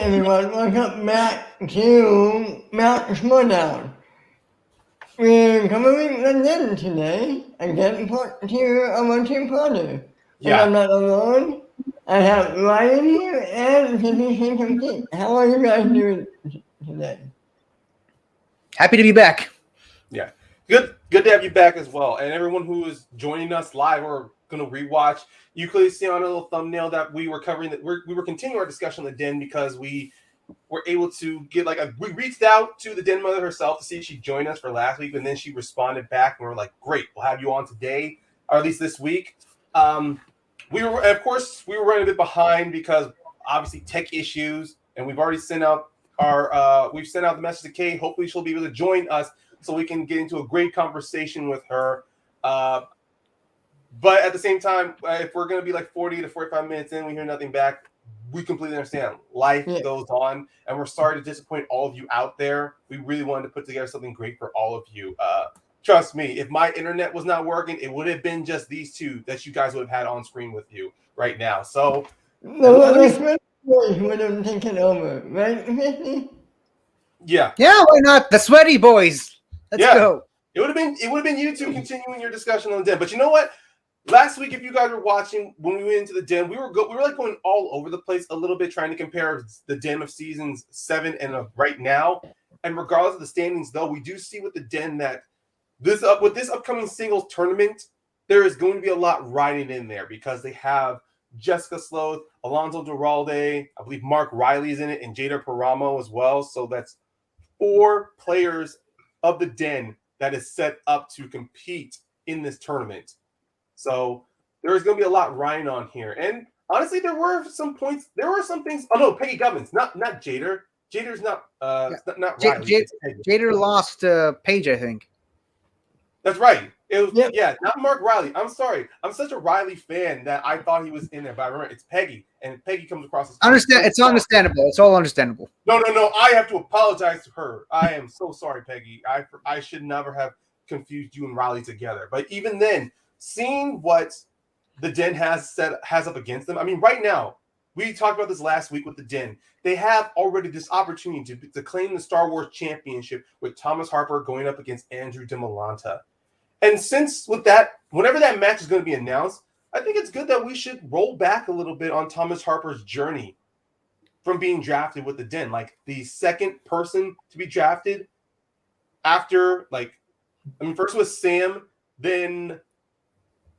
everyone, welcome back to Schmoedown. We're covering London today, again part 2 of our two-parter. And I'm not alone. I have Ryan here and 50 Cent Complete. How are you guys doing today? Happy to be back. Yeah. Good to have you back as well. And everyone who is joining us live or going to rewatch, you clearly see on a little thumbnail that we were covering that we were continuing our discussion on the Den because we were able to get we reached out to the Den mother herself to see if she'd join us for last week, and then she responded back and we were like, great, we'll have you on today, or at least this week. We were running a bit behind because obviously tech issues, and we've already sent out we've sent out the message to Kate. Hopefully she'll be able to join us so we can get into a great conversation with her. But at the same time, if we're going to be like 40 to 45 minutes in, we hear nothing back, we completely understand. Life goes on, and we're sorry to disappoint all of you out there. We really wanted to put together something great for all of you. Trust me, if my internet was not working, it would have been just these two that you guys would have had on screen with you right now. So, The would have taken over, right, 50? Yeah, why not? The Sweaty Boys. Let's go. It would have been you two continuing your discussion on the Den. But you know what? Last week, if you guys were watching when we went into the Den, we were like going all over the place a little bit, trying to compare the Den of seasons 7 and of right now. And regardless of the standings, though, we do see with the Den that with this upcoming singles tournament, there is going to be a lot riding in there because they have Jessica Sloth, Alonso Duralde, I believe Mark Riley's in it, and Jada Paramo as well. So that's 4 players of the Den that is set up to compete in this tournament. So there is going to be a lot riding on here. And honestly, there were some things. Oh no, Peggy Gubbins, not Jader. Jader's not not Riley. Jader lost Paige, I think. That's right. It was not Mark Riley. I'm sorry. I'm such a Riley fan that I thought he was in there, but I remember it's Peggy, and Peggy comes across as It's understandable. It's all understandable. No. I have to apologize to her. I am so sorry, Peggy. I should never have confused you and Riley together. But even then, seeing what the Den has up against them, I mean, right now, we talked about this last week with the Den. They have already this opportunity to claim the Star Wars Championship with Thomas Harper going up against Andrew DeMolanta. And since with that, whenever that match is going to be announced, I think it's good that we should roll back a little bit on Thomas Harper's journey from being drafted with the Den. Like the second person to be drafted after, first was Sam, then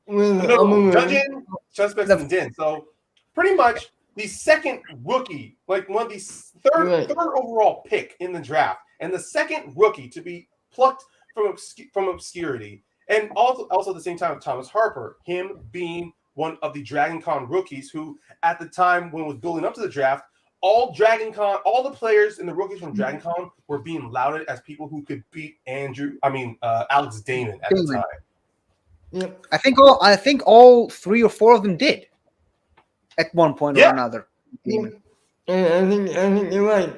Dungeon, Suspects, and Den. So pretty much the second rookie, like one of these third overall pick in the draft, and the second rookie to be plucked from obscurity. And also at the same time, Thomas Harper, him being one of the Dragon Con rookies who, at the time when it was building up to the draft, all the players and the rookies from Dragon Con were being lauded as people who could beat Alex Damon at the time. Yep. I think all 3 or 4 of them did at one point or another. I think you're right.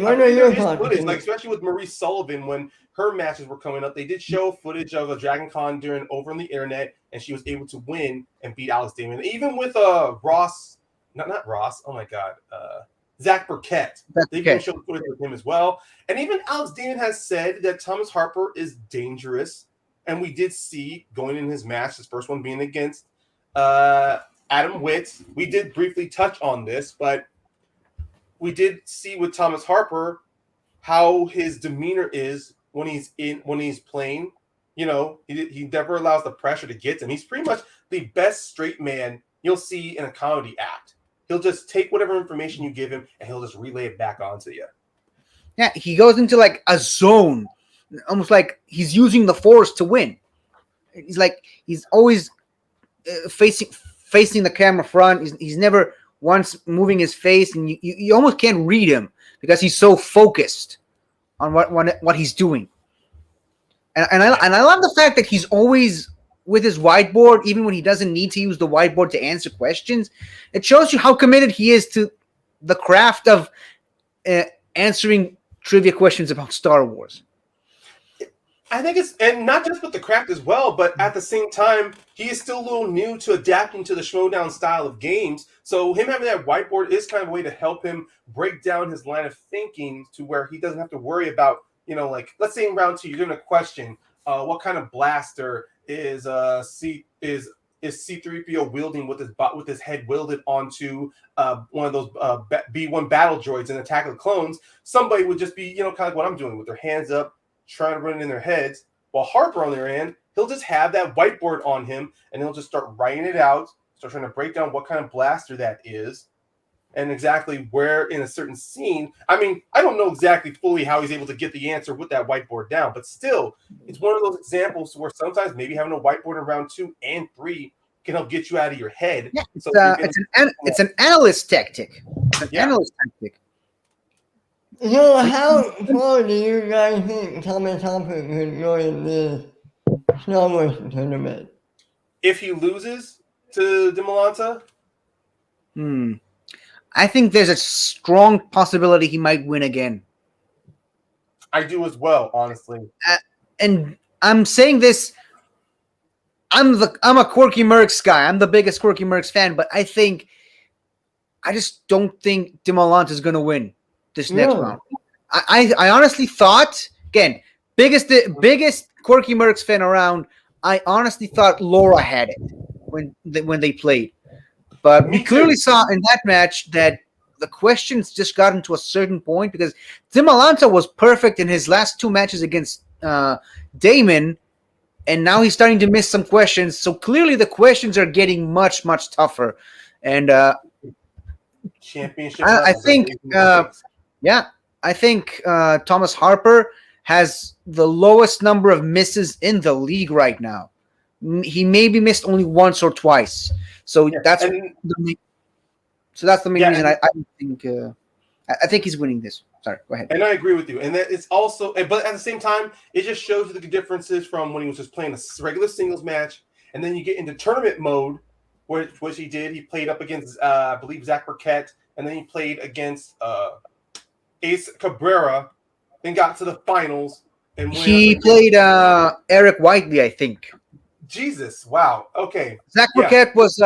What are your thoughts? Footage, especially with Marie Sullivan, when her matches were coming up, they did show footage of a Dragon Con over on the internet, and she was able to win and beat Alex Damon. Even with Ross, not Ross. Oh my God, Zach Burkett. They even showed footage with him as well. And even Alex Damon has said that Thomas Harper is dangerous. And we did see going in his match, his first one being against Adam Witt. We did briefly touch on this, but we did see with Thomas Harper how his demeanor is when he's playing. You know, he never allows the pressure to get to him. He's pretty much the best straight man you'll see in a comedy act. He'll just take whatever information you give him and he'll just relay it back onto you. Yeah, he goes into like a zone. Almost like he's using the Force to win. He's always facing the camera front. He's never once moving his face, and you almost can't read him because he's so focused on what he's doing. And I love the fact that he's always with his whiteboard, even when he doesn't need to use the whiteboard to answer questions. It shows you how committed he is to the craft of answering trivia questions about Star Wars. I think it's, and not just with the craft as well, but at the same time, he is still a little new to adapting to the Schmoedown style of games. So him having that whiteboard is kind of a way to help him break down his line of thinking to where he doesn't have to worry about, like, let's say in round 2, you're doing a question, what kind of blaster is C-3PO wielding with his head wielded onto one of those B-1 battle droids in Attack of the Clones? Somebody would just be, kind of like what I'm doing with their hands up, trying to run it in their heads. While Harper, on their end, he'll just have that whiteboard on him, and he'll just start writing it out, start trying to break down what kind of blaster that is, and exactly where in a certain scene. I mean, I don't know exactly fully how he's able to get the answer with that whiteboard down, but still, it's one of those examples where sometimes maybe having a whiteboard in round 2 and 3 can help get you out of your head. Yeah, it's an analyst tactic. Analyst tactic. So how far do you guys think Thomas Harper could go in this Star Wars tournament? If he loses to Demolanta? I think there's a strong possibility he might win again. I do as well, honestly. And I'm saying this, I'm a Quirky Mercs guy. I'm the biggest Quirky Mercs fan, but I just don't think Demolanta is going to win this next round. I honestly thought, again, biggest Quirky Mercs fan around, I honestly thought Laura had it when they played. But we clearly saw in that match that the questions just got into a certain point because Demolanta was perfect in his last 2 matches against Damon, and now he's starting to miss some questions. So clearly the questions are getting much, much tougher. And championship. I think Thomas Harper has the lowest number of misses in the league right now. He maybe missed only once or twice. So that's the main reason I think he's winning this. Sorry, go ahead. And I agree with you. And that it's also, but at the same time, it just shows you the differences from when he was just playing a regular singles match, and then you get into tournament mode, which he did. He played up against, I believe, Zach Burkett, and then he played against Ace Cabrera, then got to the finals. And he played Eric Whiteley, I think. Jesus, wow. Okay. Zach Burkett was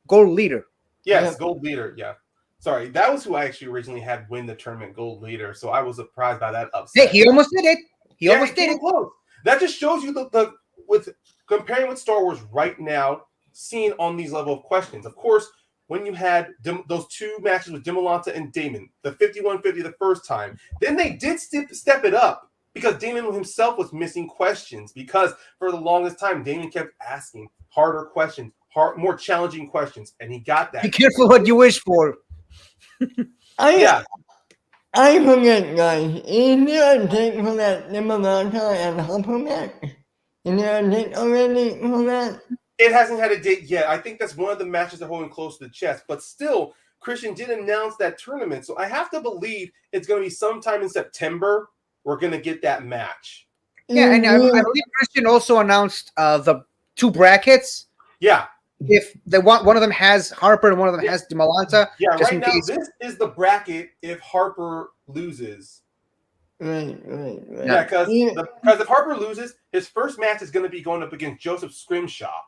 gold leader. Yes, gold leader, yeah. Sorry, that was who I actually originally had win the tournament gold leader, so I was surprised by that upset. Hey, he almost did it. He almost did it. Close. That just shows you the with comparing with Star Wars right now, seeing on these level of questions. Of course, when you had those 2 matches with Demolanta and Damon, the 51-50 the first time, then they did step it up because Damon himself was missing questions because for the longest time, Damon kept asking harder questions, more challenging questions, and he got that. Be careful what you wish for. I forget, guys. Is there a date for that Demolanta and Harper match? Is there a date already for that? It hasn't had a date yet. I think that's one of the matches they're holding close to the chest. But still, Christian did announce that tournament. So I have to believe it's going to be sometime in September we're going to get that match. Yeah, and I believe Christian also announced the 2 brackets. Yeah. If one of them has Harper and one of them has Demolanta. Yeah, right now this is the bracket if Harper loses. Right. Yeah, because if Harper loses, his first match is going to be going up against Joseph Scrimshaw.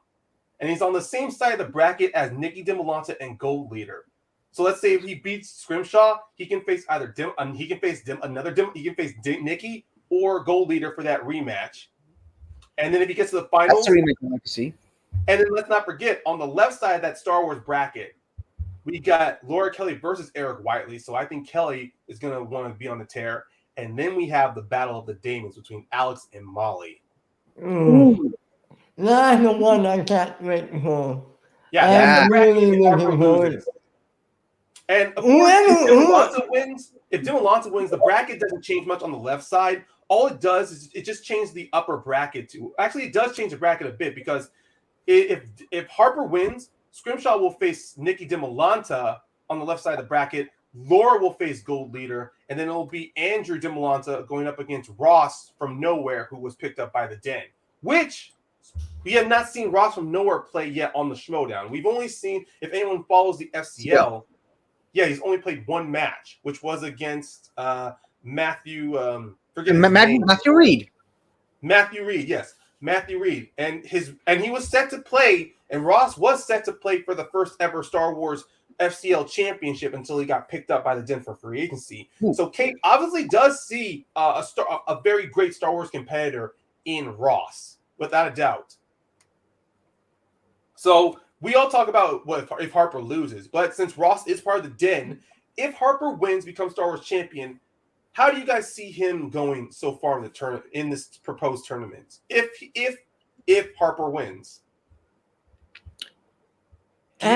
And he's on the same side of the bracket as Nikki Demolanta and Gold Leader. So let's say if he beats Scrimshaw, he can face either Nikki or Gold Leader for that rematch. And then if he gets to the finals, that's a rematch I'd like to see. And then let's not forget, on the left side of that Star Wars bracket, we got Laura Kelly versus Eric Whiteley. So I think Kelly is going to want to be on the tear. And then we have the Battle of the Damons between Alex and Molly. That's the one I can't wait for. Yeah, I'm really looking forward. And of course, if Demolanta wins, the bracket doesn't change much on the left side. All it does is it just changes the upper bracket to. Actually, it does change the bracket a bit because if Harper wins, Scrimshaw will face Nikki Demolanta on the left side of the bracket. Laura will face Gold Leader, and then it'll be Andrew Demolanta going up against Ross from Nowhere, who was picked up by the Den. Which we have not seen Ross from Nowhere play yet on the Schmoedown. We've only seen, if anyone follows the FCL, he's only played 1 match, which was against Matthew. Matthew Reed. Matthew Reed, yes, Matthew Reed, and he was set to play, and Ross was set to play for the first ever Star Wars FCL championship until he got picked up by the Den for free agency. Ooh. So Kate obviously does see a very great Star Wars competitor in Ross, without a doubt. So we all talk about if Harper loses, but since Ross is part of the Den, if Harper wins, becomes Star Wars champion, how do you guys see him going so far in the tournament, in this proposed tournament? If Harper wins, do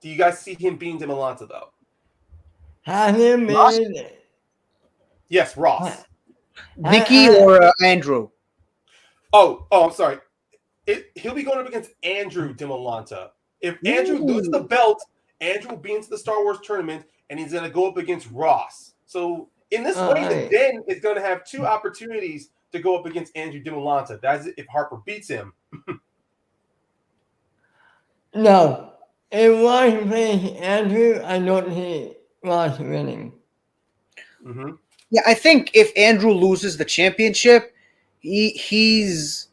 you guys see him being Demalanta though? Have him made. Yes, Ross. Nicky or Andrew? Oh, I'm sorry. He'll be going up against Andrew Demalanta. If Andrew loses the belt, Andrew will be into the Star Wars tournament, and he's going to go up against Ross. So in this way, the Den is going to have two opportunities to go up against Andrew Demalanta. That's if Harper beats him. No. If Ross plays Andrew, I don't see Ross winning. Mm-hmm. Yeah, I think if Andrew loses the championship, he's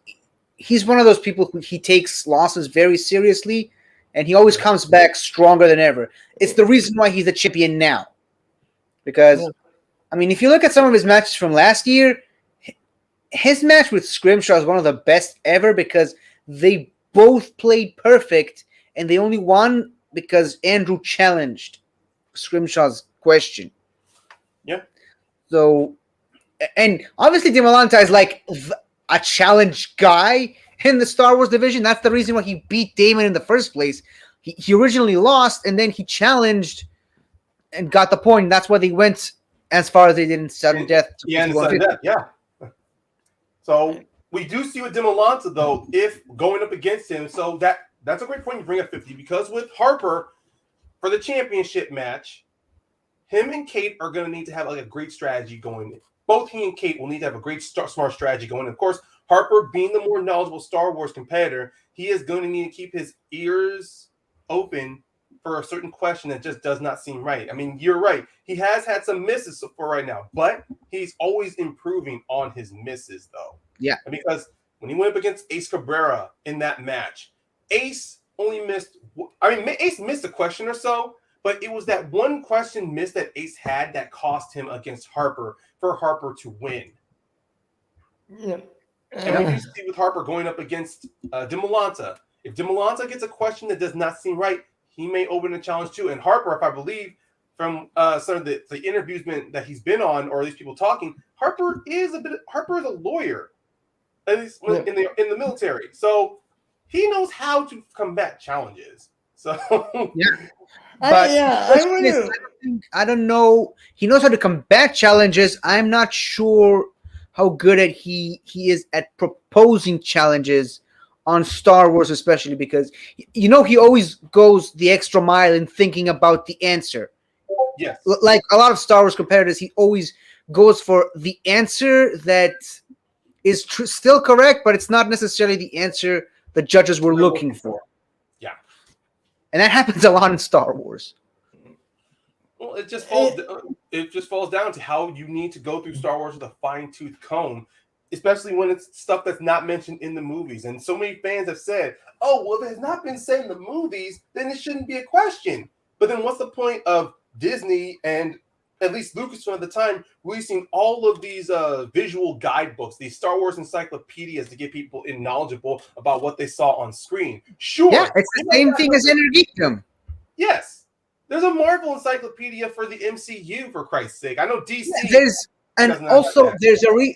one of those people who he takes losses very seriously, and he always comes back stronger than ever. It's the reason why he's the champion now. Because, I mean, if you look at some of his matches from last year, his match with Scrimshaw is one of the best ever because they both played perfect, and they only won because Andrew challenged Scrimshaw's question. Yeah. So, and obviously Demalanta is like a challenge guy in the Star Wars division. That's the reason why he beat Damon in the first place. He originally lost, and then he challenged and got the point. That's why they went as far as they did in Sudden Death. Yeah, yeah. So we do see with Demalanta, though, if going up against him. So that's a great point you bring up, 50, because with Harper, for the championship match, him and Kate are going to need to have like a great strategy going in. Both he and Kate will need to have a great smart strategy going. Of course, Harper, being the more knowledgeable Star Wars competitor, he is going to need to keep his ears open for a certain question that just does not seem right. I mean, you're right. He has had some misses for right now, but he's always improving on his misses, though. Yeah. Because when he went up against Ace Cabrera in that match, Ace only missed, Ace missed a question or so, but it was that one question missed that Ace had that cost him against Harper for Harper to win. Yeah. And we do see with Harper going up against Demalanta. If Demalanta gets a question that does not seem right, he may open a challenge too. And Harper, if I believe from some of the interviews that he's been on, or at least people talking, Harper is a lawyer, at least in the military. So he knows how to combat challenges. So yeah. But I don't know. He knows how to combat challenges. I'm not sure how good at he is at proposing challenges on Star Wars, especially because he always goes the extra mile in thinking about the answer. Yes, like a lot of Star Wars competitors, he always goes for the answer that is still correct, but it's not necessarily the answer the judges were looking for. Yeah. And that happens a lot in Star Wars. Well, it just falls down to how you need to go through Star Wars with a fine-tooth comb, especially when it's stuff that's not mentioned in the movies. And so many fans have said, oh, well, if it has not been said in the movies, then it shouldn't be a question. But then what's the point of Disney and at least Lucasfilm at the time releasing all of these visual guidebooks, these Star Wars encyclopedias to get people knowledgeable about what they saw on screen? Sure. Yeah, it's the same thing as Energeekdom. Yes. There's a Marvel encyclopedia for the MCU, for Christ's sake. I know DC.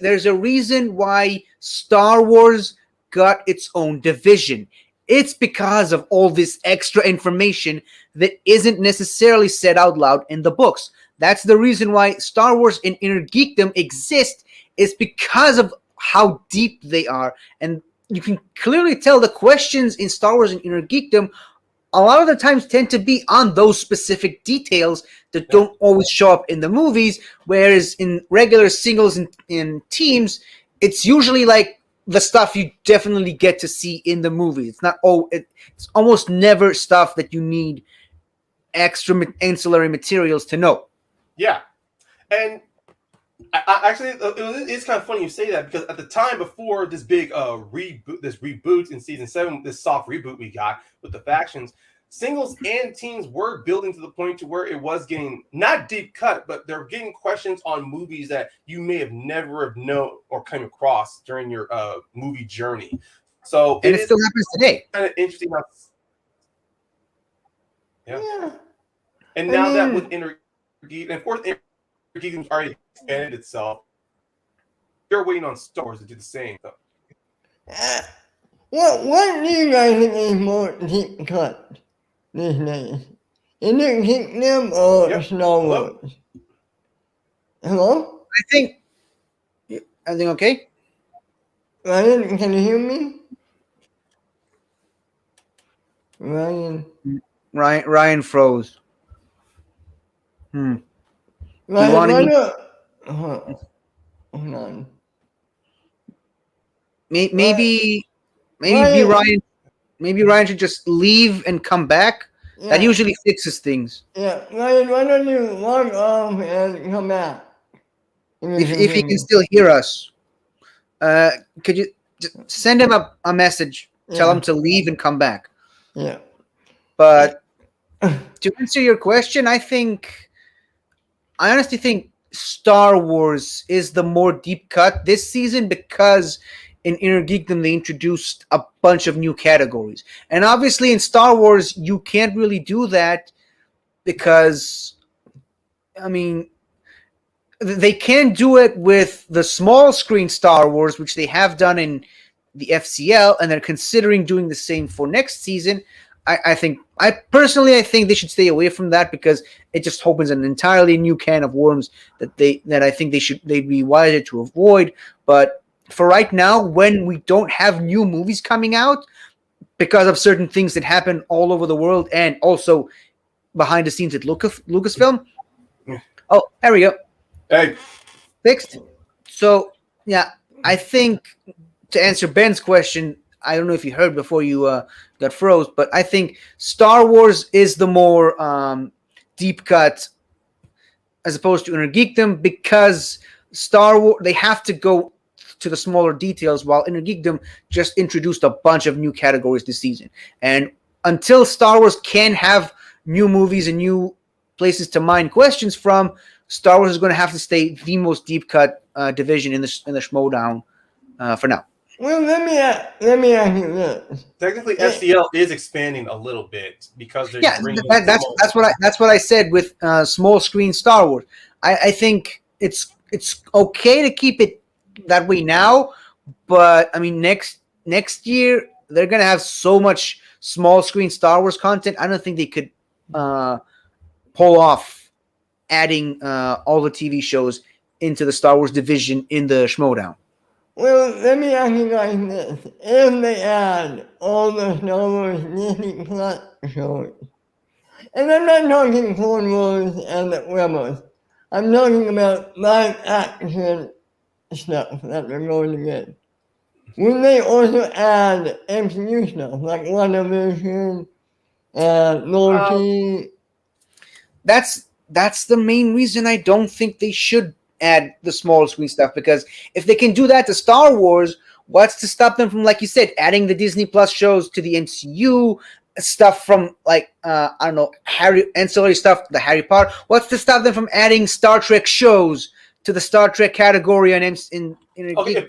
There's a reason why Star Wars got its own division. It's because of all this extra information that isn't necessarily said out loud in the books. That's the reason why Star Wars and Inner Geekdom exist, is because of how deep they are. And you can clearly tell the questions in Star Wars and Inner Geekdom a lot of the times tend to be on those specific details that don't always show up in the movies, whereas in regular singles and in teams, it's usually like the stuff you definitely get to see in the movie. It's not it's almost never stuff that you need extra ancillary materials to know. Yeah. And Actually, it's kind of funny you say that because at the time before this big reboot in season 7, this soft reboot we got with the factions, singles and teams were building to the point to where it was getting not deep cut, but they're getting questions on movies that you may have never have known or come across during your movie journey. So And it still happens today. Kind of interesting. Yeah. And now that with Inner Geek, and of course, Inner Geekdom's already expanded itself. You're waiting on Star Wars to do the same. What do you guys think is more deep cut these days? Inner Geekdom or Star Wars? Hello? I think okay. Ryan, can you hear me? Ryan froze. Ryan, hold on. Maybe Ryan should just leave and come back. Yeah. That usually fixes things. Yeah, Ryan, why don't you log off and come back? If he can still hear us, could you send him a message? Tell him to leave and come back. Yeah. But to answer your question, I honestly think Star Wars is the more deep cut this season because in Inner Geekdom they introduced a bunch of new categories. And obviously in Star Wars you can't really do that because, I mean, they can do it with the small screen Star Wars, which they have done in the FCL, and they're considering doing the same for next season. I personally think they should stay away from that because it just opens an entirely new can of worms that I think they'd be wiser to avoid. But for right now, when we don't have new movies coming out because of certain things that happen all over the world and also behind the scenes at Lucasfilm. Oh, there we go. Hey. Fixed. So yeah, I think to answer Ben's question, I don't know if you heard before you got froze, but I think Star Wars is the more deep cut as opposed to Inner Geekdom because Star Wars, they have to go to the smaller details while Inner Geekdom just introduced a bunch of new categories this season. And until Star Wars can have new movies and new places to mine questions from, Star Wars is going to have to stay the most deep cut division in the Schmoedown for now. Well, let me ask you this. Technically, FCL is expanding a little bit because they're bringing that's what I said with small screen Star Wars. I think it's okay to keep it that way now, but I mean next year they're gonna have so much small screen Star Wars content. I don't think they could pull off adding all the TV shows into the Star Wars division in the Schmoedown. Well, let me ask you guys this. If they add all the Star Wars Disney Plus shows, and I'm not talking Clone Wars and Rebels, I'm talking about live action stuff that they're going to get. Will they also add MCU stuff, like WandaVision, Loki? That's the main reason I don't think they should add the small screen stuff, because if they can do that to Star Wars, what's to stop them from, like you said, adding the Disney Plus shows to the MCU, stuff from like I don't know, ancillary stuff, the Harry Potter. What's to stop them from adding Star Trek shows to the Star Trek category in okay.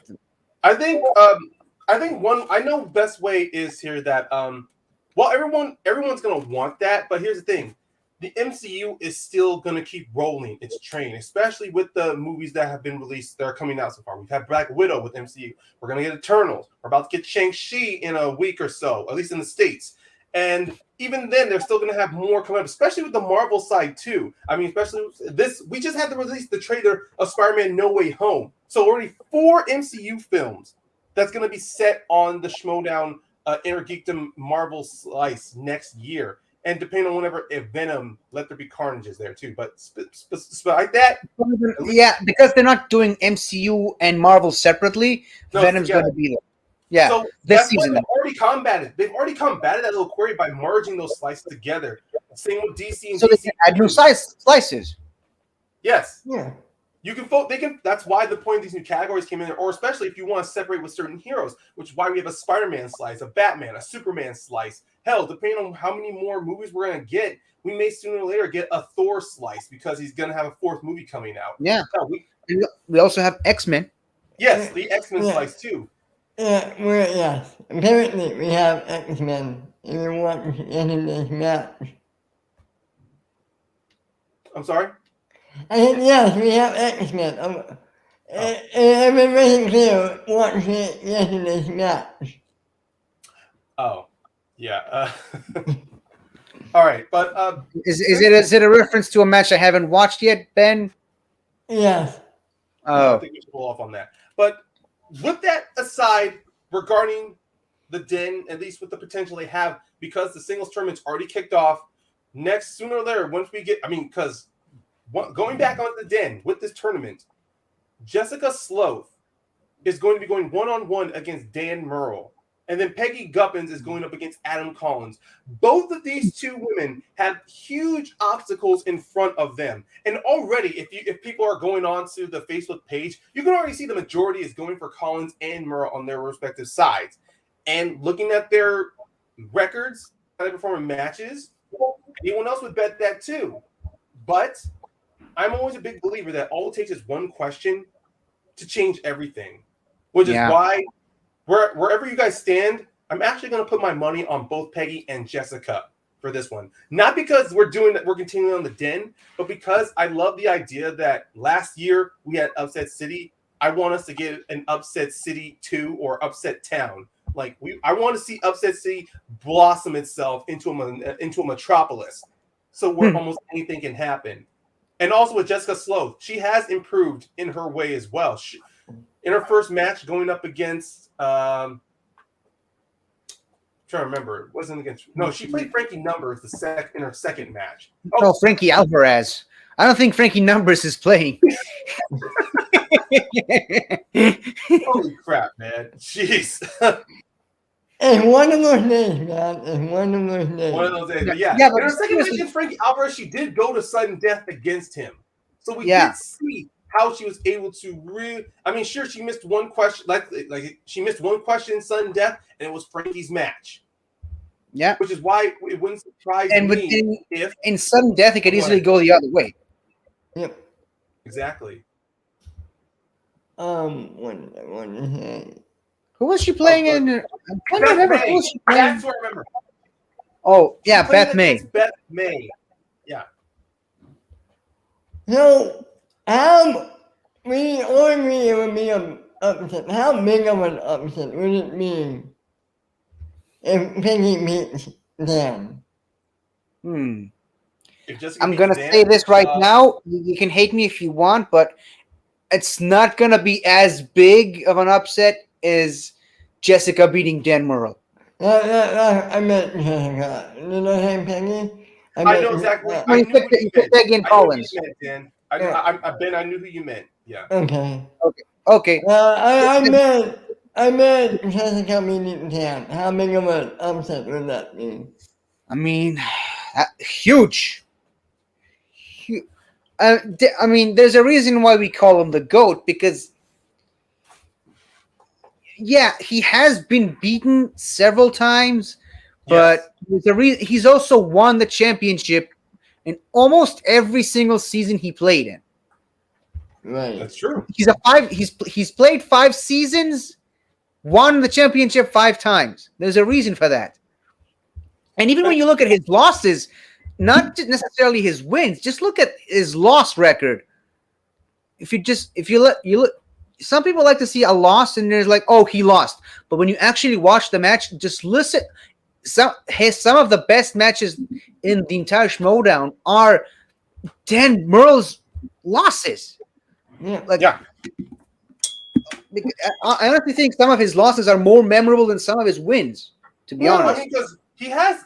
I think one I know best way is here that well everyone's gonna want that, but here's the thing. The MCU is still going to keep rolling its train, especially with the movies that have been released that are coming out so far. We've had Black Widow with MCU. We're going to get Eternals. We're about to get Shang-Chi in a week or so, at least in the States. And even then, they're still going to have more coming up, especially with the Marvel side, too. I mean, especially this. We just had to release the trailer of Spider-Man No Way Home. So already 4 MCU films that's going to be set on the Schmoedown Inner Geekdom Marvel slice next year. And depending on whenever Venom, Let There Be Carnage is there too. But like that. Yeah, because they're not doing MCU and Marvel separately, Venom's going to be there. Yeah, so this season. They've already combated that little query by merging those slices together. Same with DC and so DC. They can add new slices. Yes. Yeah. You can vote. They can. That's why the point of these new categories came in there, or especially if you want to separate with certain heroes, which is why we have a Spider-Man slice, a Batman, a Superman slice. Hell, depending on how many more movies we're gonna get, we may sooner or later get a Thor slice because he's gonna have a 4th movie coming out. Yeah. No, We also have X-Men. yes, the X-Men slice too. Yeah, yes. Apparently, we have X-Men. If you want to get in this match. I'm sorry. I said, yes, we have X-Men. I've been making clear what to get in this match. Oh, yeah. All right, but Is it a reference to a match I haven't watched yet, Ben? Yes. I think we should pull off on that. But with that aside, regarding the Den, at least with the potential they have, because the singles tournament's already kicked off, next, sooner or later, once we get, because going back on the Den with this tournament, Jessica Sloth is going to be going one-on-one against Dan Murrell. And then Peggy Guppins is going up against Adam Collins. Both of these two women have huge obstacles in front of them. And already, if people are going on to the Facebook page, you can already see the majority is going for Collins and Murrell on their respective sides. And looking at their records, how they perform in matches, anyone else would bet that too. But I'm always a big believer that all it takes is one question to change everything. Which is why wherever you guys stand, I'm actually going to put my money on both Peggy and Jessica for this one. Not because we're continuing on the Den, but because I love the idea that last year we had Upset City. I want us to get an Upset City 2 or Upset Town. I want to see Upset City blossom itself into a metropolis. So where almost anything can happen. And also with Jessica Sloth, she has improved in her way as well. In her first match, going up against, I'm trying to remember, it wasn't against. No, she played Frankie Numbers in her second match. Oh, Frankie Alvarez. I don't think Frankie Numbers is playing. Holy crap, man! Jeez. It's one of those days, man. It's one of those days. One of those days. But Yeah, in but her second match against Frankie Alvarez, she did go to sudden death against him. So we did see how she was able to really. Sure, she missed one question. Like she missed one question in sudden death, and it was Frankie's match. Yeah, which is why it wouldn't surprise me if in sudden death it could easily go the other way. Yep. Exactly. Who was she playing in? I can't remember. Who was she playing? That's what I remember. Oh yeah, Beth May. Beth May. Yeah. So we ordinarily it would be an upset. How big of an upset would it be if Peggy beats Dan? I'm gonna say this right now. You can hate me if you want, but it's not gonna be as big of an upset as Jessica beating Dan Murrell. I meant Jessica. Did I say Peggy? I know exactly. You said Peggy and Collins. I knew who you meant. Yeah. Okay. I meant Jessica beating Dan. How big of an upset would that be? Huge. There's a reason why we call him the GOAT, because he has been beaten several times, but there's a reason. He's also won the championship in almost every single season he played in. Right. That's true. He's played 5 seasons, won the championship 5 times. There's a reason for that. And even when you look at his losses, not necessarily his wins, just look at his loss record. If you look, some people like to see a loss and there's like, oh, he lost. But when you actually watch the match, just listen. Some of the best matches in the entire Schmoedown are Dan Murrell's losses. I honestly think some of his losses are more memorable than some of his wins. To be honest, because he has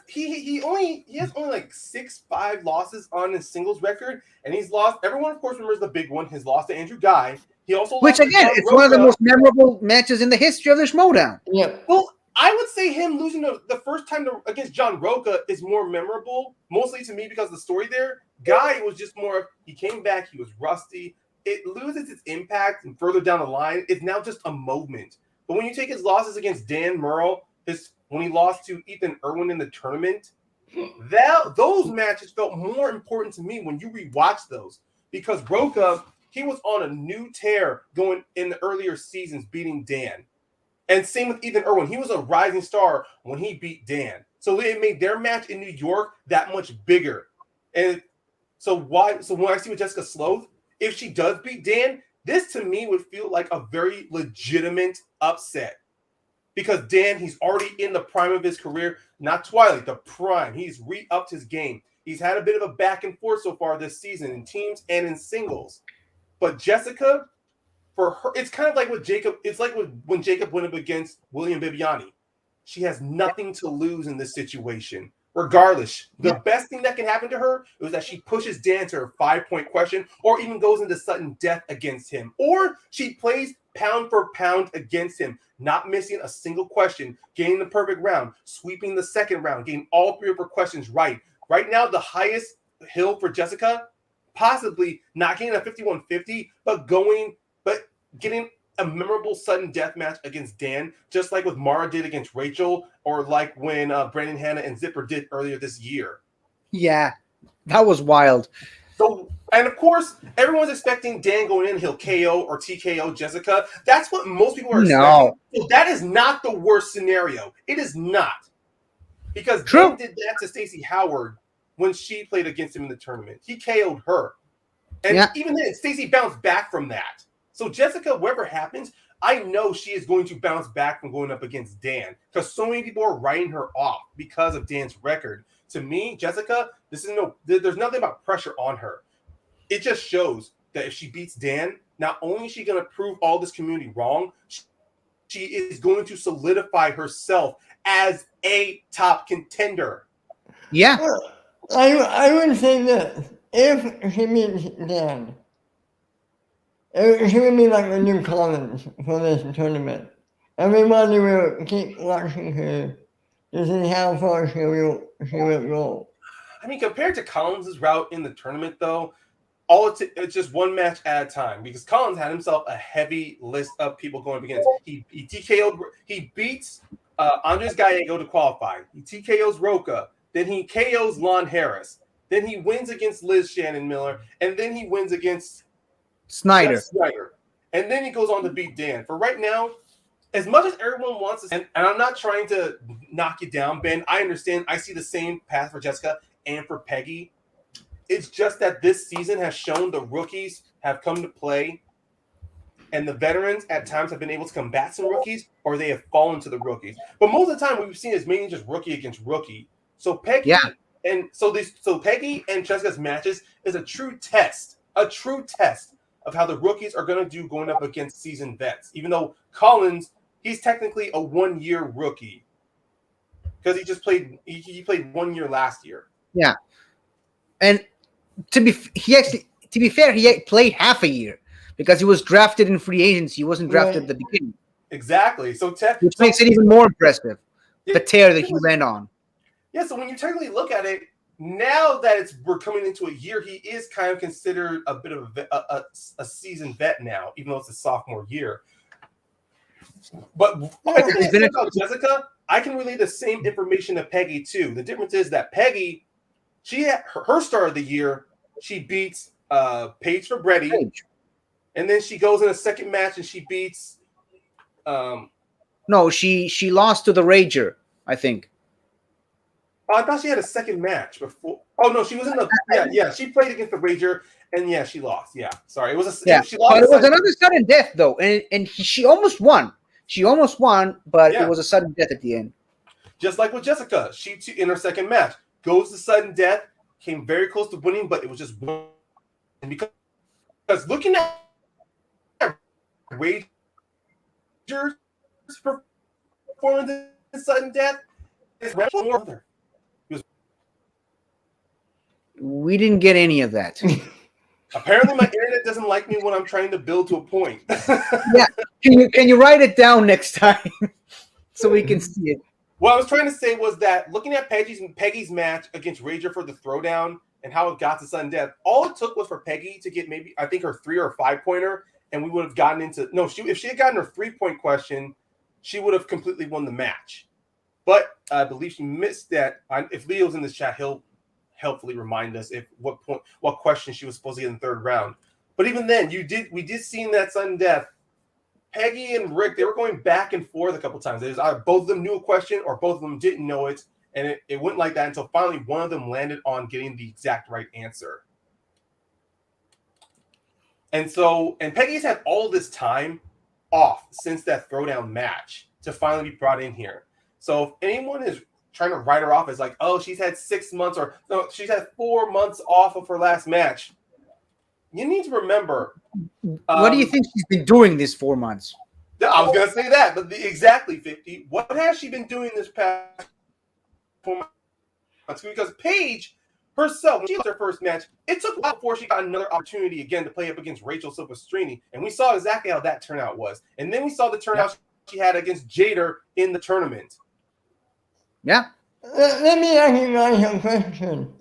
only like 6-5 losses on his singles record, and he's lost. Everyone, of course, remembers the big one, his loss to Andrew Guy. He also which again, it's one of the most memorable matches in the history of the Schmoedown. Yeah. Well, I would say him losing the first time against John Roca is more memorable, mostly to me because of the story there. Guy was just more. He came back. He was rusty. it loses its impact and further down the line. It's now just a moment. But when you take his losses against Dan Murrell, when he lost to Ethan Irwin in the tournament, those matches felt more important to me when you rewatch those, because Roca, he was on a new tear going in the earlier seasons, beating Dan. And same with Ethan Irwin. He was a rising star when he beat Dan. So it made their match in New York that much bigger. And so when I see with Jessica Sloth, if she does beat Dan, this to me would feel like a very legitimate upset. Because Dan, he's already in the prime of his career, not twilight, the prime. He's re-upped his game. He's had a bit of a back and forth so far this season in teams and in singles. But Jessica, for her, it's kind of like with Jacob. It's like when Jacob went up against William Bibiani. She has nothing to lose in this situation. Regardless, the best thing that can happen to her is that she pushes Dan to her 5-point question, or even goes into sudden death against him, or she plays pound for pound against him, not missing a single question, getting the perfect round, sweeping the second round, getting all 3 of her questions right. Right now, the highest hill for Jessica, possibly not getting a 51-50, but getting a memorable sudden death match against Dan, just like what Mara did against Rachel, or like when Brandon Hanna and Zipper did earlier this year. Yeah, that was wild. So, and of course, everyone's expecting Dan going in, he'll KO or TKO Jessica. That's what most people are expecting. So that is not the worst scenario. It is not. Because Dan did that to Stacey Howard when she played against him in the tournament. He KO'd her. And even then, Stacey bounced back from that. So Jessica, whatever happens, I know she is going to bounce back from going up against Dan, because so many people are writing her off because of Dan's record. To me, Jessica, there's nothing about pressure on her. It just shows that if she beats Dan, not only is she going to prove all this community wrong, she is going to solidify herself as a top contender. Yeah. I would say this. If she beats Dan, she would be like the new Collins for this tournament. Everybody will keep watching her to see how far she will go. I mean, compared to Collins' route in the tournament, though, it's just one match at a time, because Collins had himself a heavy list of people going up against. He TKO'd, he beats Andres Gallego to qualify. He TKO's Roca. Then he KO's Lon Harris. Then he wins against Liz Shannon Miller. And then he wins against Snyder. And then he goes on to beat Dan. For right now, as much as everyone wants to, and I'm not trying to knock you down, Ben, I understand. I see the same path for Jessica and for Peggy. It's just that this season has shown the rookies have come to play, and the veterans at times have been able to combat some rookies, or they have fallen to the rookies. But most of the time, what we've seen is mainly just rookie against rookie. So Peggy Peggy and Jessica's matches is a true test of how the rookies are going to do going up against seasoned vets. Even though Collins, he's technically a 1-year rookie, because he played 1 year last year. Yeah, and to be fair, he played half a year because he was drafted in free agency. He wasn't drafted at the beginning. Exactly. Which makes it even more impressive. The tear that he went on. Yeah. So when you technically look at it, now that we're coming into a year, he is kind of considered a bit of a seasoned vet now, even though it's a sophomore year. But about Jessica, I can relay the same information to Peggy too. The difference is that Peggy, she had her start of the year, she beats Paige Fabretti, and then she goes in a second match and she beats. No, she lost to the Rager, I think. I thought she had a second match before. Oh no, she was in the she played against the Rager, and she lost. Yeah, sorry, it was she lost. But it was another sudden death though, and she almost won. She almost won, but it was a sudden death at the end. Just like with Jessica, she in her second match goes to sudden death, came very close to winning, but it was just one. And because looking at Rager's performance in sudden death, is more other. We didn't get any of that. Apparently, my internet doesn't like me when I'm trying to build to a point. Yeah, can you write it down next time so we can see it? What I was trying to say was that looking at Peggy's match against Rager for the throwdown and how it got to sudden death, all it took was for Peggy to get maybe, I think, her 3 or 5 pointer, and we would have gotten into if she had gotten her 3-point question, she would have completely won the match. But I believe she missed that. If Leo's in this chat, he'll helpfully remind us what question she was supposed to get in the third round. But even then, we did see in that sudden death, Peggy and Rick, they were going back and forth a couple times. Either both of them knew a question or both of them didn't know it. And it went like that until finally one of them landed on getting the exact right answer. And Peggy's had all this time off since that throwdown match to finally be brought in here. So if anyone is trying to write her off as like, oh, she's had 6 months or no, she's had 4 months off of her last match, you need to remember. What do you think she's been doing this 4 months? I was going to say that, but exactly, 50. What has she been doing this past 4 months? Because Paige herself, when she lost her first match, it took a while before she got another opportunity again to play up against Rachel Silvestrini, and we saw exactly how that turnout was. And then we saw the turnout she had against Jader in the tournament. Yeah. Let me ask you guys a question.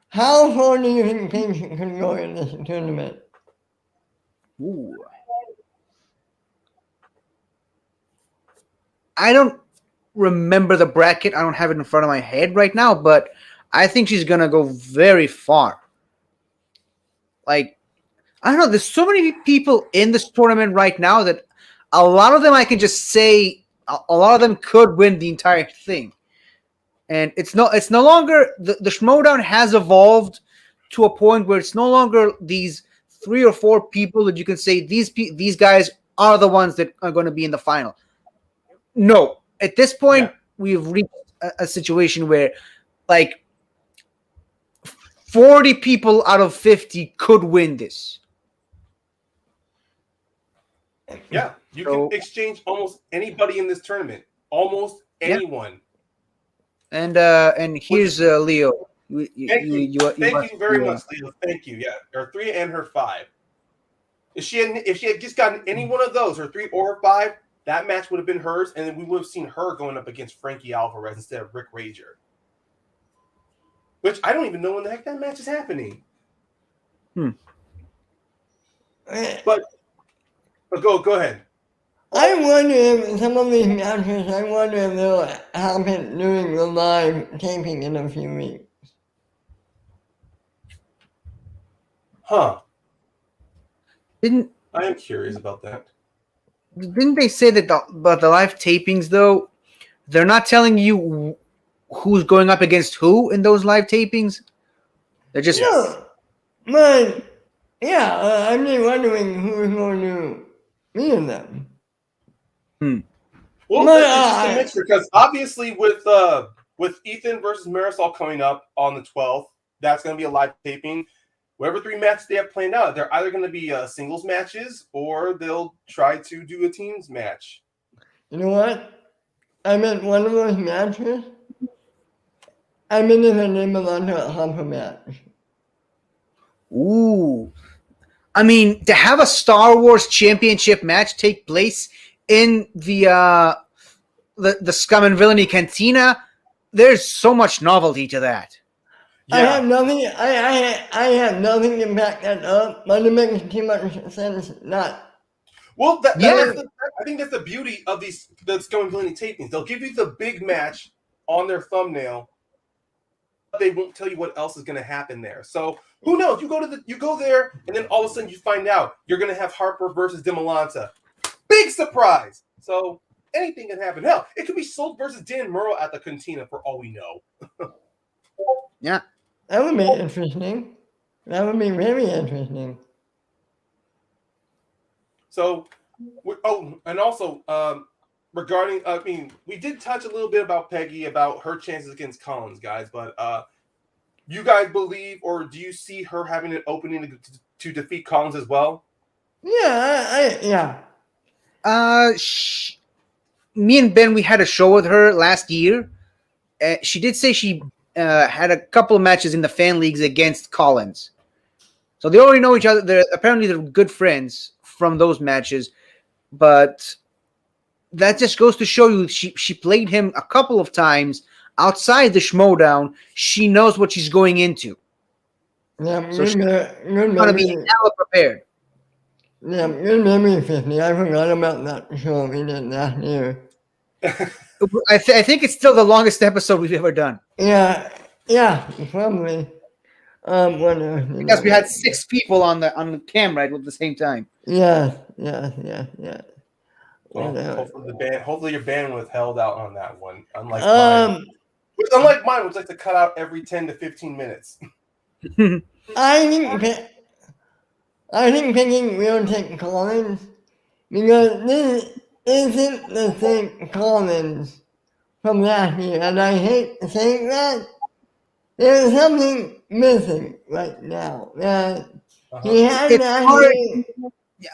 How far do you think Paige can go in this tournament? Ooh. I don't remember the bracket. I don't have it in front of my head right now, but I think she's going to go very far. Like, I don't know. There's so many people in this tournament right now that a lot of them I can just say a lot of them could win the entire thing. And it's no longer the Schmoedown has evolved to a point where it's no longer these 3 or 4 people that you can say these guys are the ones that are going to be in the final. No, at this point we've reached a situation where like 40 people out of 50 could win this. Yeah, you can exchange almost anybody in this tournament, almost anyone. And here's Leo. Thank you very much, Leo. Thank you. Yeah, her 3 and her 5. If she had just gotten any one of those, her 3 or her 5, that match would have been hers, and then we would have seen her going up against Frankie Alvarez instead of Rick Rager. Which I don't even know when the heck that match is happening. But go ahead. I wonder if some of these matches, if they'll happen during the live taping in a few weeks. Huh. I am curious about that. Didn't they say that about the live tapings, though, they're not telling you who's going up against who in those live tapings? They're just... But, yeah, I'm just wondering who's going to be in them. Well, it's just a mixture because obviously with Ethan versus Marisol coming up on the 12th, that's going to be a live taping. Whatever 3 matches they have planned out, they're either going to be singles matches or they'll try to do a teams match. You know what? I meant one of those matches. I meant in the name of a Humper match. Ooh. I mean, to have a Star Wars championship match take place in the Scum and Villainy Cantina, there's so much novelty to that. Yeah. I have nothing. I have nothing to back that up, but it makes too much sense not. Well, I think that's the beauty of these Scum and Villainy tapings. They'll give you the big match on their thumbnail, but they won't tell you what else is going to happen there. So who knows? You go there, and then all of a sudden you find out you're going to have Harper versus Demolanta. Big surprise! So anything can happen. Hell, it could be Sold versus Dan Murrow at the Cantina for all we know. Yeah. That would be interesting. That would be very interesting. So, and also regarding, I mean, we did touch a little bit about Peggy, about her chances against Collins, guys, but you guys believe, or do you see her having an opening to defeat Collins as well? Yeah, me and Ben, we had a show with her last year. She did say she had a couple of matches in the fan leagues against Collins. So they already know each other. Apparently they're good friends from those matches. But that just goes to show you she played him a couple of times outside the Schmoedown. She knows what she's going into. Yeah, So she's good going to be memory. hella prepared. Yeah, good memory, 50. I forgot about that show we did last year. I think it's still the longest episode we've ever done. Yeah, probably. Wonder, Because we had 6 people on the camera at the same time. Yeah. Well, hopefully your bandwidth held out on that one. Unlike mine, which like to cut out every 10 to 15 minutes. I think picking Real Tech Collins because this isn't the same Collins from last year, and I hate saying that. There's something missing right now. He had It's that hard. year.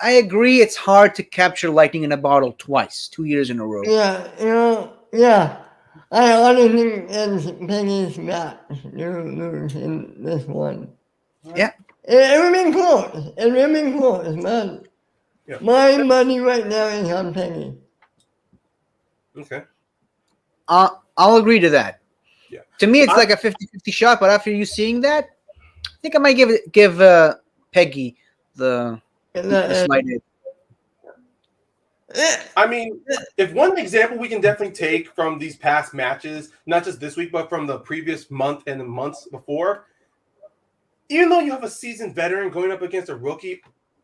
I agree. It's hard to capture lightning in a bottle twice, 2 years in a row. Yeah. I honestly think it's Peggy's match to lose in this one. Yeah. It would have been close. Man. Yeah. My money right now is on Peggy. Okay. I'll agree to that. Yeah. To me, it's like a 50-50 shot, but after you seeing that, I think I might give Peggy the slight edge. I mean, if one example we can definitely take from these past matches, not just this week, but from the previous month and the months before, even though you have a seasoned veteran going up against a rookie,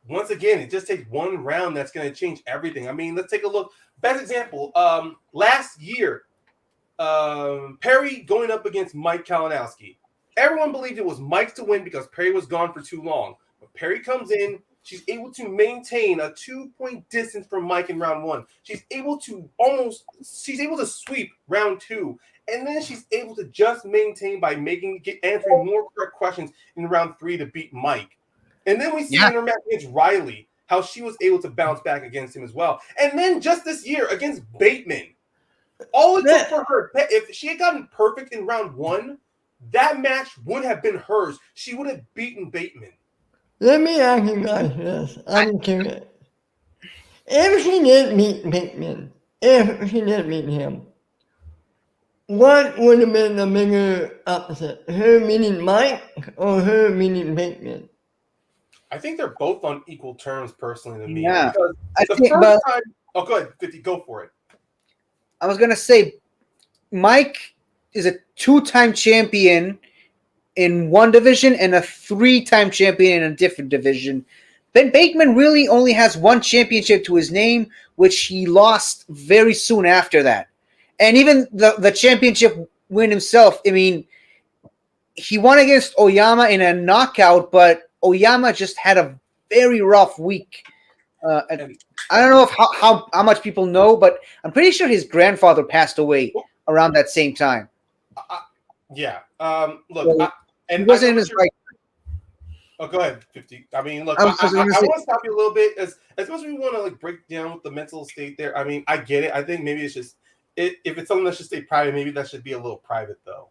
once again, it just takes one round that's going to change everything. I mean, let's take a look. Best example, last year, Perry going up against Mike Kalinowski. Everyone believed it was Mike's to win because Perry was gone for too long. But Perry comes in. She's able to maintain a 2-point distance from Mike in round 1. She's able to sweep round 2. And then she's able to just maintain by answering more correct questions in round 3 to beat Mike. And then we see in her match against Riley how she was able to bounce back against him as well. And then just this year against Bateman, all it took for her, if she had gotten perfect in round 1, that match would have been hers. She would have beaten Bateman. Let me ask you guys this. I'm curious. If she did beat Bateman, him, what would have been the bigger upset? Her meeting Mike or her meeting Bateman? I think they're both on equal terms, personally, to me. Yeah. Because time. Oh, go ahead, 50. Go for it. I was gonna say, Mike is a 2-time champion in one division and a 3-time champion in a different division. Ben Bateman really only has 1 championship to his name, which he lost very soon after that. And even the championship win himself, I mean, he won against Oyama in a knockout, but Oyama just had a very rough week. And I don't know if how much people know, but I'm pretty sure his grandfather passed away around that same time. Yeah. Look, so he wasn't in his right. Oh, go ahead, 50. I mean, look, I want to stop you a little bit as much as we want to break down with the mental state there. I mean, I get it. I think maybe it's just if it's something that should stay private, maybe that should be a little private though.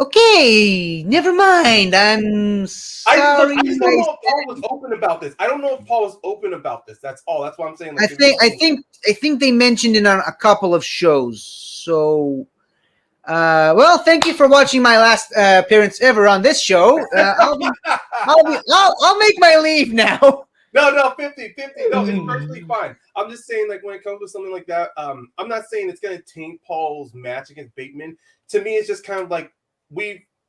Okay, never mind. I'm sorry. I just don't know if Paul was open about this. I don't know if Paul was open about this. That's all. That's what I'm saying. I think they mentioned it on a couple of shows. So, well, thank you for watching my last appearance ever on this show. I'll make my leave now. No, 50. No, it's perfectly fine. I'm just saying, when it comes to something like that, I'm not saying it's going to taint Paul's match against Bateman. To me, it's just kind of like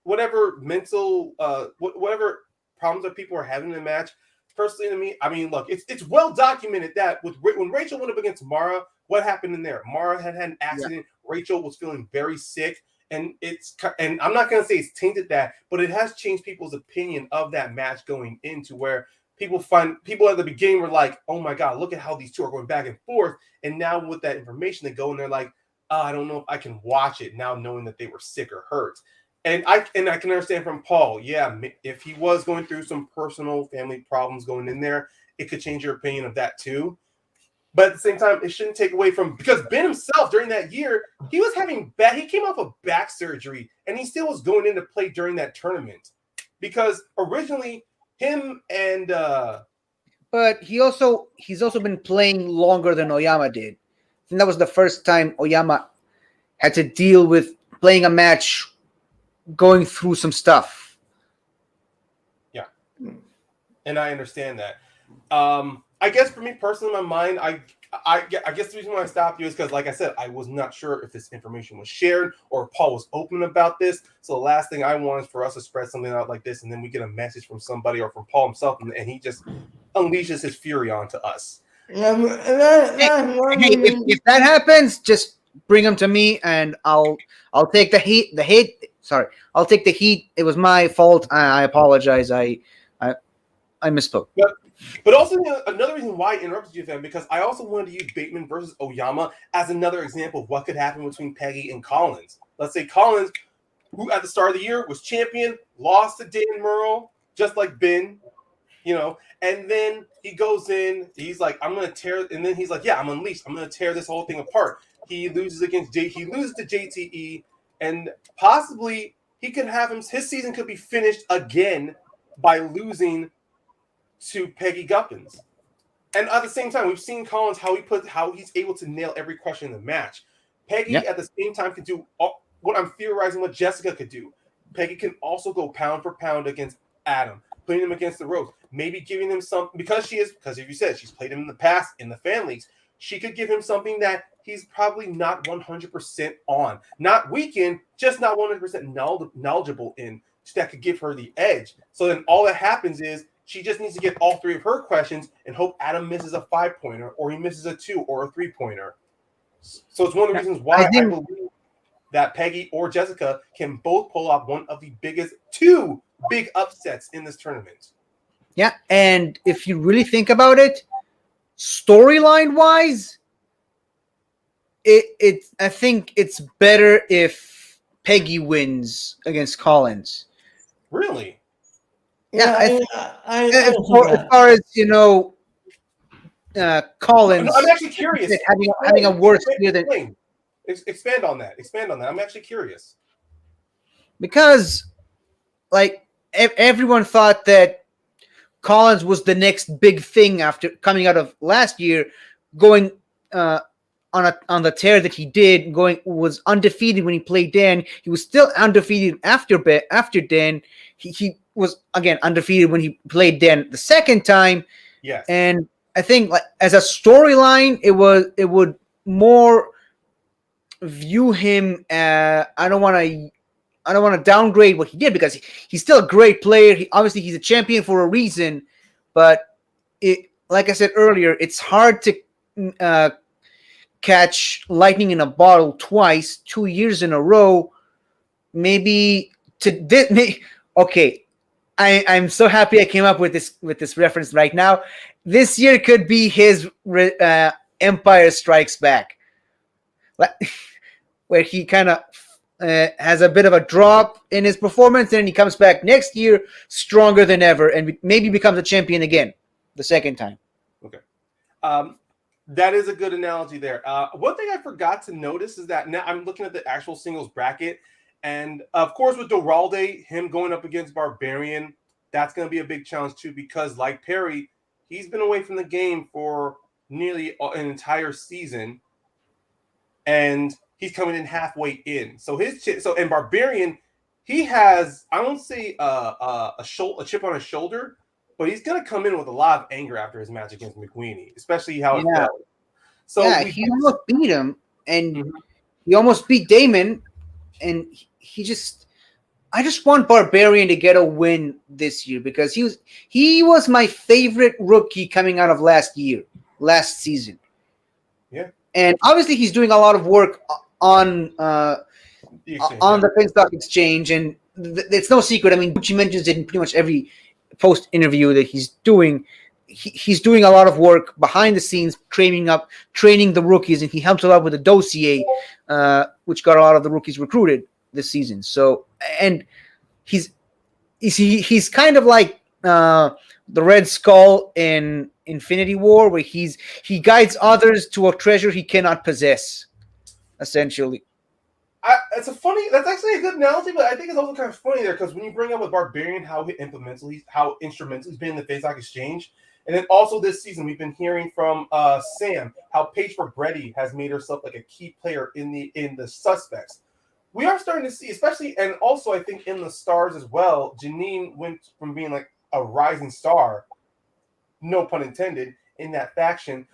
whatever mental, whatever problems that people are having in the match. Personally, to me, I mean, look, it's well documented that when Rachel went up against Mara, what happened in there? Mara had an accident. Yeah. Rachel was feeling very sick, and I'm not going to say it's tainted that, but it has changed people's opinion of that match going into where people at the beginning were like, oh my God, look at how these two are going back and forth. And now with that information, they go and they're like, I don't know if I can watch it now knowing that they were sick or hurt. And I can understand from Paul, yeah, if he was going through some personal family problems going in there, it could change your opinion of that too. But at the same time, it shouldn't take away from, because Ben himself during that year, he was having he came off of back surgery and he still was going into play during that tournament because originally him and but he's also been playing longer than Oyama did. I think that was the first time Oyama had to deal with playing a match going through some stuff. And I understand that. I guess for me personally, in my mind, I guess the reason why I stopped you is because, like I said, I was not sure if this information was shared or if Paul was open about this. So the last thing I want is for us to spread something out like this, and then we get a message from somebody or from Paul himself, and he just unleashes his fury onto us. Yeah, but that's one Hey, of the if that happens, just bring them to me, and I'll take the heat. The hate. Sorry, I'll take the heat. It was my fault. I apologize. I misspoke. But also another reason why I interrupted you, fam, because I also wanted to use Bateman versus Oyama as another example of what could happen between Peggy and Collins. Let's say Collins, who at the start of the year was champion, lost to Dan Murrell, just like Ben, and then he goes in, he's like, I'm gonna tear, and then he's like, yeah, I'm unleashed, I'm gonna tear this whole thing apart. He loses to JTE, and possibly he could have his season could be finished again by losing to Peggy Guppins. And at the same time, we've seen Collins how he's able to nail every question in the match. Peggy at the same time can do what I'm theorizing what Jessica could do. Peggy can also go pound for pound against Adam, putting him against the ropes, maybe giving him some because as you said, she's played him in the past in the fan leagues. She could give him something that he's probably not 100% on, not weak in, just not 100% knowledgeable in. That could give her the edge. So then all that happens is she just needs to get all three of her questions and hope Adam misses a 5-pointer or he misses a 2 or a 3-pointer. So it's one of the reasons why I believe that Peggy or Jessica can both pull off one of the two big upsets in this tournament. Yeah, and if you really think about it, storyline wise, I think it's better if Peggy wins against Collins. Really? yeah. As far as Collins. I'm actually curious. Having a worse year than. Expand on that. I'm actually curious. Because, like, everyone thought that Collins was the next big thing after coming out of last year, going on the tear that he did, was undefeated when he played Dan. He was still undefeated after Dan. He was again undefeated when he played Dan the second time. Yes. And I think, like, as a storyline, it would more view him. I don't want to downgrade what he did because he's still a great player. He's a champion for a reason, but like I said earlier, it's hard to catch lightning in a bottle twice, 2 years in a row. Maybe okay. I'm so happy I came up with this reference right now. This year could be his Empire Strikes Back, where he kind of has a bit of a drop in his performance, and he comes back next year stronger than ever, and maybe becomes a champion again the second time. Okay. That is a good analogy there. One thing I forgot to notice is that now I'm looking at the actual singles bracket, and of course with Doralde, him going up against Barbarian, that's going to be a big challenge too, because like Perry, he's been away from the game for nearly an entire season, and he's coming in halfway in. So and Barbarian, he has, I won't say a chip on his shoulder, but he's going to come in with a lot of anger after his match against McQueenie, especially how it felt. So he almost beat him, and he almost beat Damon, and I just want Barbarian to get a win this year because he was my favorite rookie coming out of last season. Yeah. And obviously he's doing a lot of work on the Penn Stock Exchange, and it's no secret. I mean, Gucci mentions it in pretty much every post interview that he's doing. He's doing a lot of work behind the scenes, training the rookies, and he helps a lot with the dossier, which got a lot of the rookies recruited this season. So, and he's kind of like the Red Skull in Infinity War, where he guides others to a treasure he cannot possess, essentially. That's actually a good analogy, but I think it's also kind of funny there because when you bring up with Barbarian how instrumental he's been in the Face Stock Exchange, and then also this season we've been hearing from Sam how Paige Fabretti has made herself like a key player in the suspects. We are starting to see, especially, and also I think in the stars as well, Janine went from being like a rising star no pun intended, in that faction.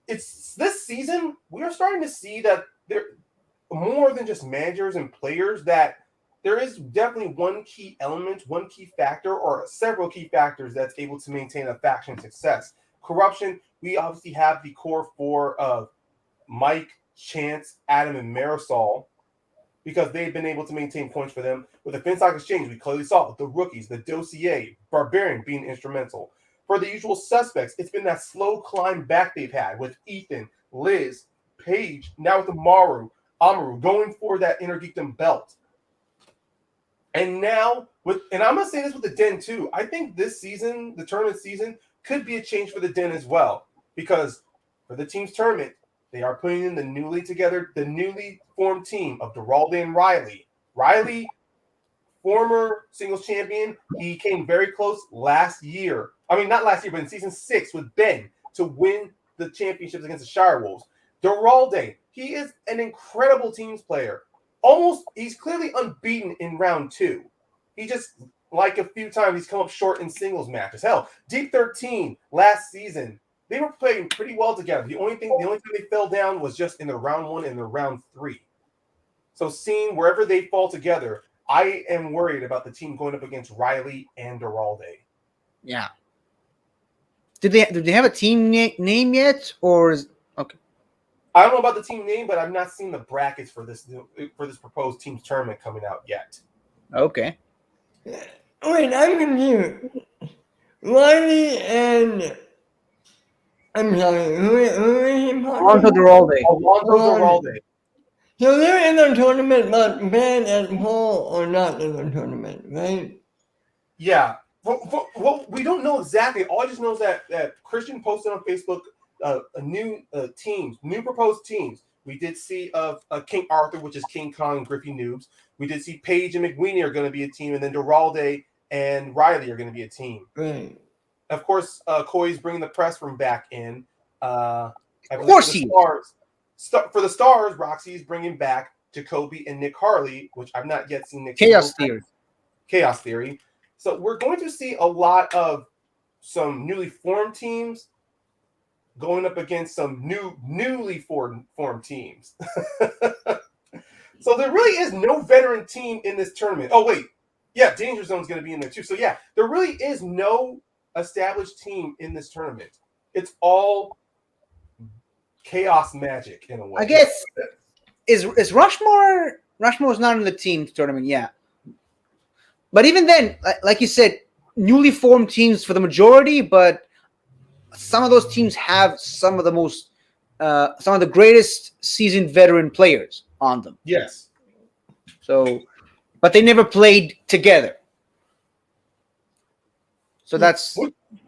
It's this season we are starting to see that there more than just managers and players, that there is definitely one key element, one key factor, or several key factors that's able to maintain a faction success. Corruption, we obviously have the core four of Mike, Chance, Adam, and Marisol, because they've been able to maintain points for them. With the Finstock Exchange, we clearly saw with the rookies, the Dossier, Barbarian being instrumental. For the usual suspects, it's been that slow climb back they've had with Ethan, Liz, Paige, now with Amaru going for that Inner Geekdom belt. And now, and I'm going to say this with the Den too, I think this season, the tournament season, could be a change for the Den as well. Because for the team's tournament, they are putting in the newly formed team of Duralde and Riley. Riley, former singles champion, he came very close last year. I mean, not last year, but in season 6 with Ben to win the championships against the Shire Wolves. Duralde, he is an incredible teams player. He's clearly unbeaten in round 2. He just, like a few times, he's come up short in singles matches. Hell, Deep 13 last season, they were playing pretty well together. The only time they fell down was just in the round 1 and the round 3. So seeing wherever they fall together, I am worried about the team going up against Riley and Duralde. Yeah. Did they have a team name yet, or is okay? I don't know about the team name, but I've not seen the brackets for this proposed team's tournament coming out yet. Okay. Wait, I'm confused. Riley and I'm sorry, who is he? Alonso Duralde. Duralde. So they're in the tournament, but Ben and Paul are not in the tournament, right? Yeah. Well, we don't know exactly. All I just know is that Christian posted on Facebook new proposed teams. We did see of King Arthur, which is King Kong and Griffey Noobs. We did see Paige and McWeeny are going to be a team, and then Duralde and Riley are going to be a team. Right. Of course, Coy's bringing the press room back in. Of course he is. For the Stars, Roxy is bringing back Jacoby and Nick Harley, which I've not yet seen Nick. Chaos Theory. So we're going to see a lot of some newly formed teams going up against some newly formed teams. So there really is no veteran team in this tournament. Oh, wait. Yeah, Danger Zone's going to be in there too. So, yeah, there really is no established team in this tournament. It's all chaos magic in a way. I guess is Rushmore is not in the team tournament, yeah. But even then, like you said, newly formed teams for the majority, but some of those teams have some of the greatest seasoned veteran players on them. Yes. So, but they never played together. So that's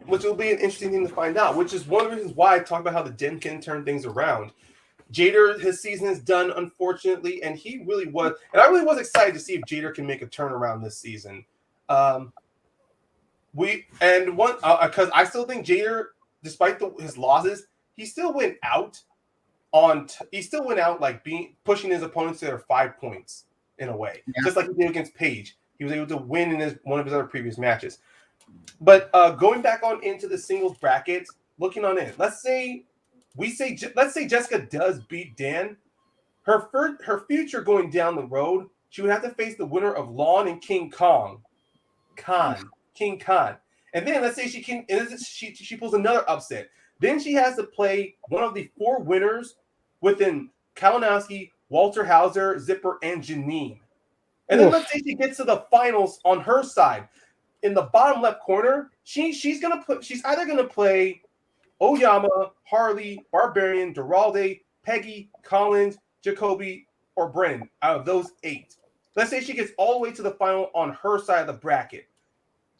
which will be an interesting thing to find out, which is one of the reasons why I talk about how the Den can turn things around. Jader, his season is done, unfortunately, and he really was, and I really was excited to see if Jader can make a turnaround this season. Because I still think Jader, despite his losses, he still went out like pushing his opponents to their 5 points in a way, just like he did against Paige. He was able to win in one of his other previous matches. But going back on into the singles brackets, looking on in, let's say Jessica does beat Dan. Her future going down the road, she would have to face the winner of Lon and King Kong. King Khan. And then let's say she pulls another upset. Then she has to play one of the 4 winners within Kalinowski, Walter Hauser, Zipper, and Janine. And then let's say she gets to the finals on her side. In the bottom left corner, she's either gonna play Oyama, Harley, Barbarian, Duralde, Peggy, Collins, Jacoby, or Brennan out of those 8. Let's say she gets all the way to the final on her side of the bracket.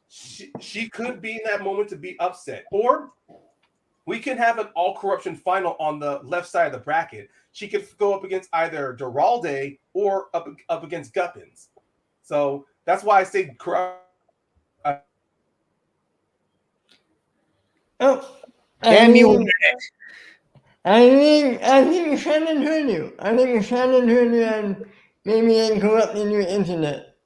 She could be in that moment to be upset. Or we can have an all-corruption final on the left side of the bracket. She could go up against either Duralde or up against Guppins. So that's why I say corrupt. Damn you! I think Shannon heard you. And maybe interrupting your internet.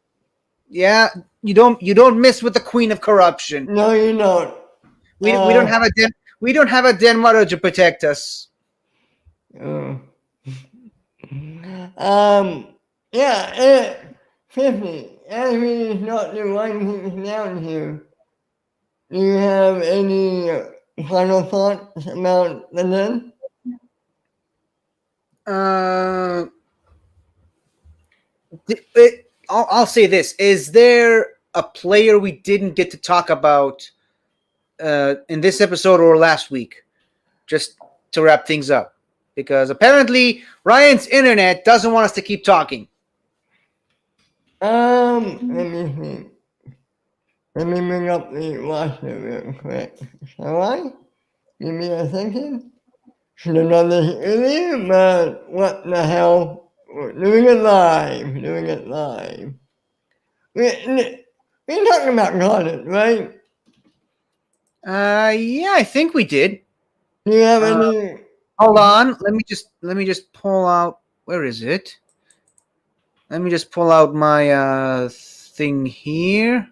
Yeah, you don't miss with the queen of corruption. No, you don't. We don't have a den mother to protect us. Yeah, 50. As we start to wind things down here, do you have any final thoughts about the den? I'll say this: is there a player we didn't get to talk about in this episode or last week? Just to wrap things up, because apparently Ryan's internet doesn't want us to keep talking. Let me see. Let me bring up the roster real quick. Shall I? Give me a second. Should have done this earlier, but what the hell? We're doing it live. We're talking about college, right? Yeah, I think we did. Do you have any? Hold on. Let me just pull out. Where is it? Let me just pull out my thing here.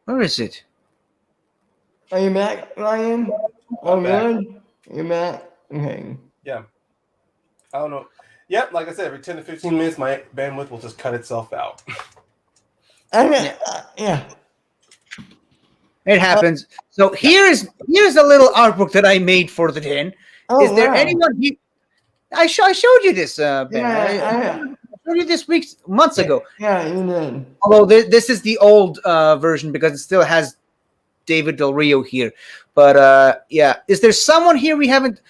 Where is it? Are you back, Ryan? Oh, I'm back. good. You're back. Okay. Yeah. I don't know. Yep, like I said, every 10 to 15 minutes, my bandwidth will just cut itself out. Yeah. It happens. So here's a little artwork that I made for the den. Oh, Is there wow. anyone here? I showed you this, Ben. Yeah. I showed you this months ago. Yeah, you did. Although this is the old version because it still has David Del Rio here. But yeah, is there someone here we haven't?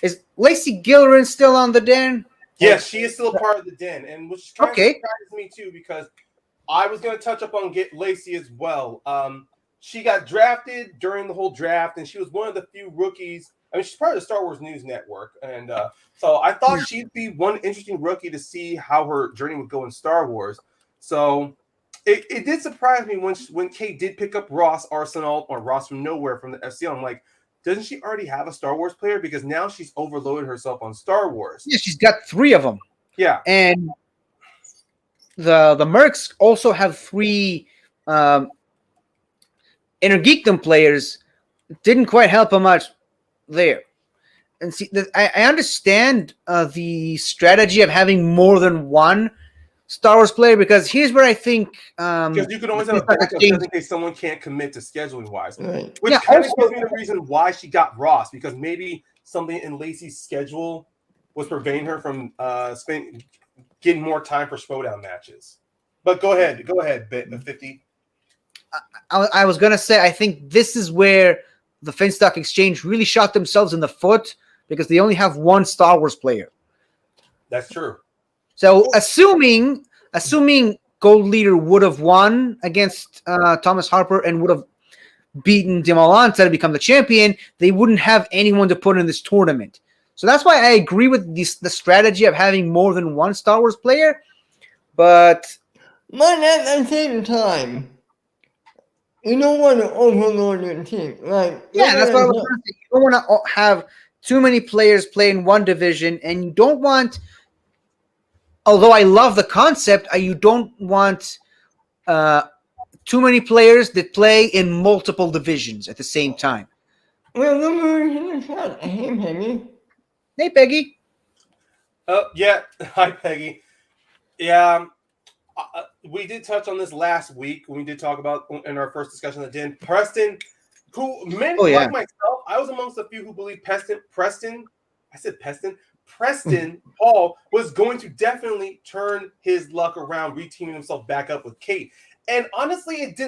Is Lacey Gillerin still on the den? Yes, she is still a part of the den, and which kind of surprises me too because I was going to touch up on Lacey as well. She got drafted during the whole draft, and she was one of the few rookies. I mean, she's part of the Star Wars News Network, and so I thought she'd be one interesting rookie to see how her journey would go in Star Wars. So it did surprise me when Kate did pick up Ross Arsenal or Ross from nowhere from the FCL. I'm like, doesn't she already have a Star Wars player? Because now she's overloaded herself on Star Wars. Yeah, she's got 3 of them. Yeah, and the Mercs also have 3 Inner Geekdom players. Didn't quite help them much there. And see, I understand the strategy of having more than one Star Wars player because here's where I think because you can always have a backup just in case someone can't commit to scheduling wise, Right. which kind of gives me the reason why she got Ross, because maybe something in Lacey's schedule was preventing her from getting more time for Schmoedown matches. But go ahead, 50. I was gonna say I think this is where the Finstock Exchange really shot themselves in the foot because they only have 1 Star Wars player. That's true. So assuming Gold Leader would have won against Thomas Harper and would have beaten Dimalanta to become the champion, they wouldn't have anyone to put in this tournament. So that's why I agree with the strategy of having more than 1 Star Wars player. But at the same time, you don't want to overload your team. Like, yeah, that's what I was going to say. You don't want to have too many players play in one division, and you don't want. Although I love the concept, you don't want too many players that play in multiple divisions at the same time. Well, look who's in the chat. Hey, Peggy. Hey, Peggy. Yeah. Hi, Peggy. Yeah. We did touch on this last week when we did talk about in our first discussion of the den. Preston, who many like myself, I was amongst a few who believe Preston Paul was going to definitely turn his luck around, reteaming himself back up with Kate. And honestly, it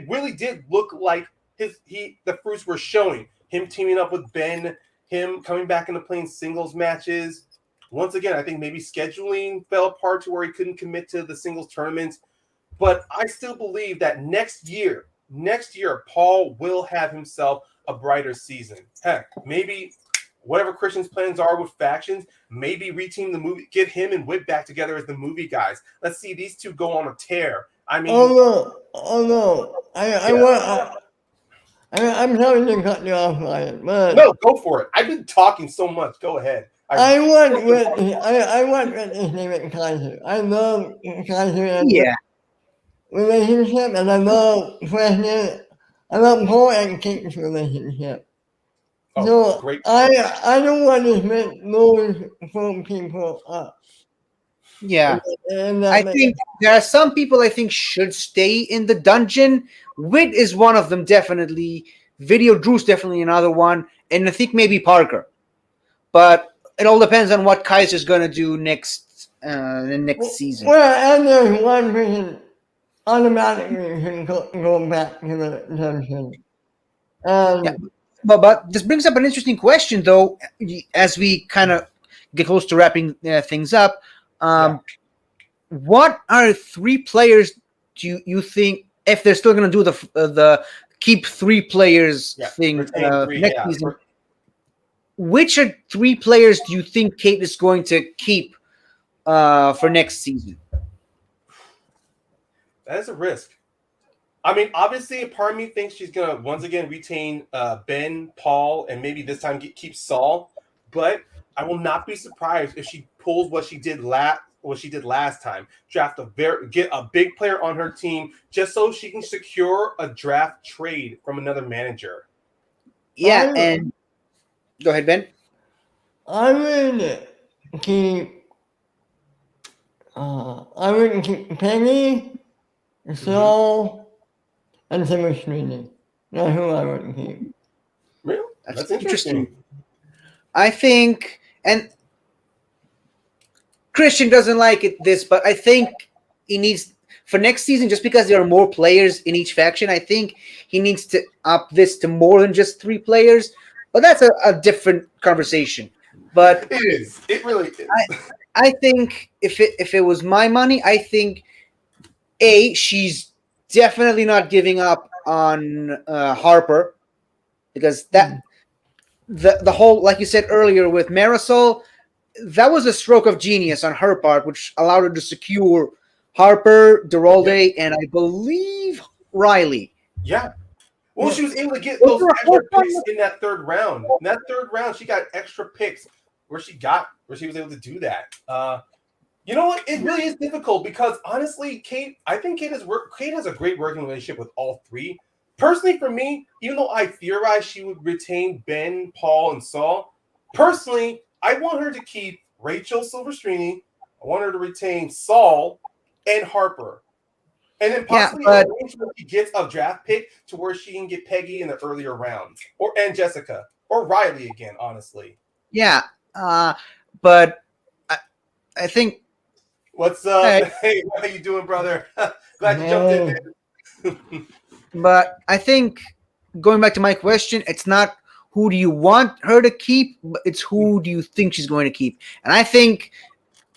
really did look like the fruits were showing. Him teaming up with Ben, him coming back into playing singles matches. Once again, I think maybe scheduling fell apart to where he couldn't commit to the singles tournaments. But I still believe that next year, Paul will have himself a brighter season. Heck, maybe whatever Christian's plans are with factions, maybe reteam the movie, get him and Whip back together as the movie guys. Let's see these two go on a tear. I mean, I'm sorry to cut you off, Ryan, but no, go for it. I've been talking so much. Go ahead. I want David Kaiser. I love Kaiser and relationship, and I love Preston. about Paul and Kate's relationship. Oh, So great. I don't want to make those 4 people up. Yeah. And I that think there are some people I think should stay in the dungeon. Wit is one of them, definitely. Video Drew's definitely another one. And I think maybe Parker. But it all depends on what Kaiser's going to do the next season. well, and there's one person automatically can go back to the dungeon. Yeah, but this brings up an interesting question, though, as we kind of get close to wrapping things up. What are 3 players do you think, if they're still going to do the keep 3 players thing retain 3, next season, which are 3 players do you think Kate is going to keep for next season? That is a risk. I mean, obviously, a part of me thinks she's gonna once again retain Ben, Paul, and maybe this time keep Saul. But I will not be surprised if she pulls what she did last time. Get a big player on her team just so she can secure a draft trade from another manager. Yeah, and go ahead, Ben. I would keep. I would keep Penny, Saul, and Timothy. That's who I would keep. Really? That's interesting. I think, and Christian doesn't like this, but I think he needs, for next season, just because there are more players in each faction, I think he needs to up this to more than just 3 players. But that's a different conversation. But it is. It really is. I think if it was my money, I think she's definitely not giving up on Harper, because that the whole, like you said earlier with Marisol, that was a stroke of genius on her part, which allowed her to secure Harper, Duralde, and I believe Riley. Yeah. Well, she was able to get those extra picks in that 3rd round. In that 3rd round, she got extra picks where she was able to do that. You know what? It really is difficult because honestly, I think Kate has a great working relationship with all 3. Personally, for me, even though I theorized she would retain Ben, Paul, and Saul, personally, I want her to keep Rachel Silvestrini. I want her to retain Saul and Harper. And then possibly arrange when she gets a draft pick to where she can get Peggy in the earlier rounds. And Jessica. Or Riley again, honestly. Yeah. But I think... What's up? Hey, how you doing, brother? Glad you jumped in. But I think, going back to my question, it's not who do you want her to keep, but it's who do you think she's going to keep. And I think,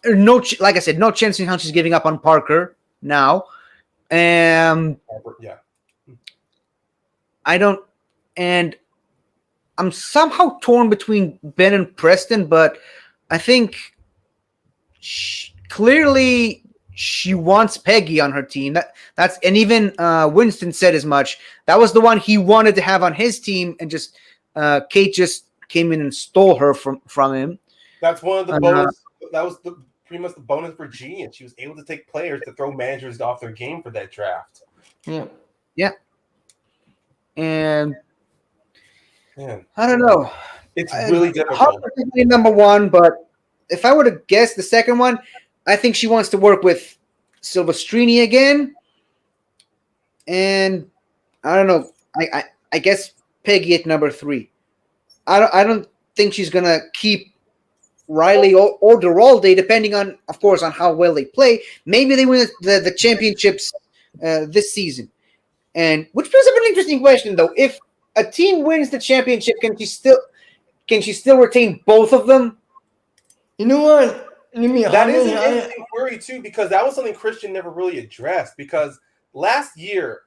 like I said, no chance in hell she's giving up on Parker now. Yeah. I don't, and I'm somehow torn between Ben and Preston, but I think clearly she wants Peggy on her team. That's and even Winston said as much. That was the one he wanted to have on his team, and just Kate just came in and stole her from him. That's one of the bonus. That was pretty much the bonus for G, and she was able to take players to throw managers off their game for that draft. Yeah. And man, I don't know. It's really difficult. Definitely number 1, but if I were to guess the second one, I think she wants to work with Silvestrini again. And I don't know. I guess Peggy at number 3. I don't think she's gonna keep Riley or Duralde, depending on, of course, on how well they play. Maybe they win the championships this season. And which brings up an interesting question, though. If a team wins the championship, can she still retain both of them? You know what? That is an interesting query too, because that was something Christian never really addressed. Because last year,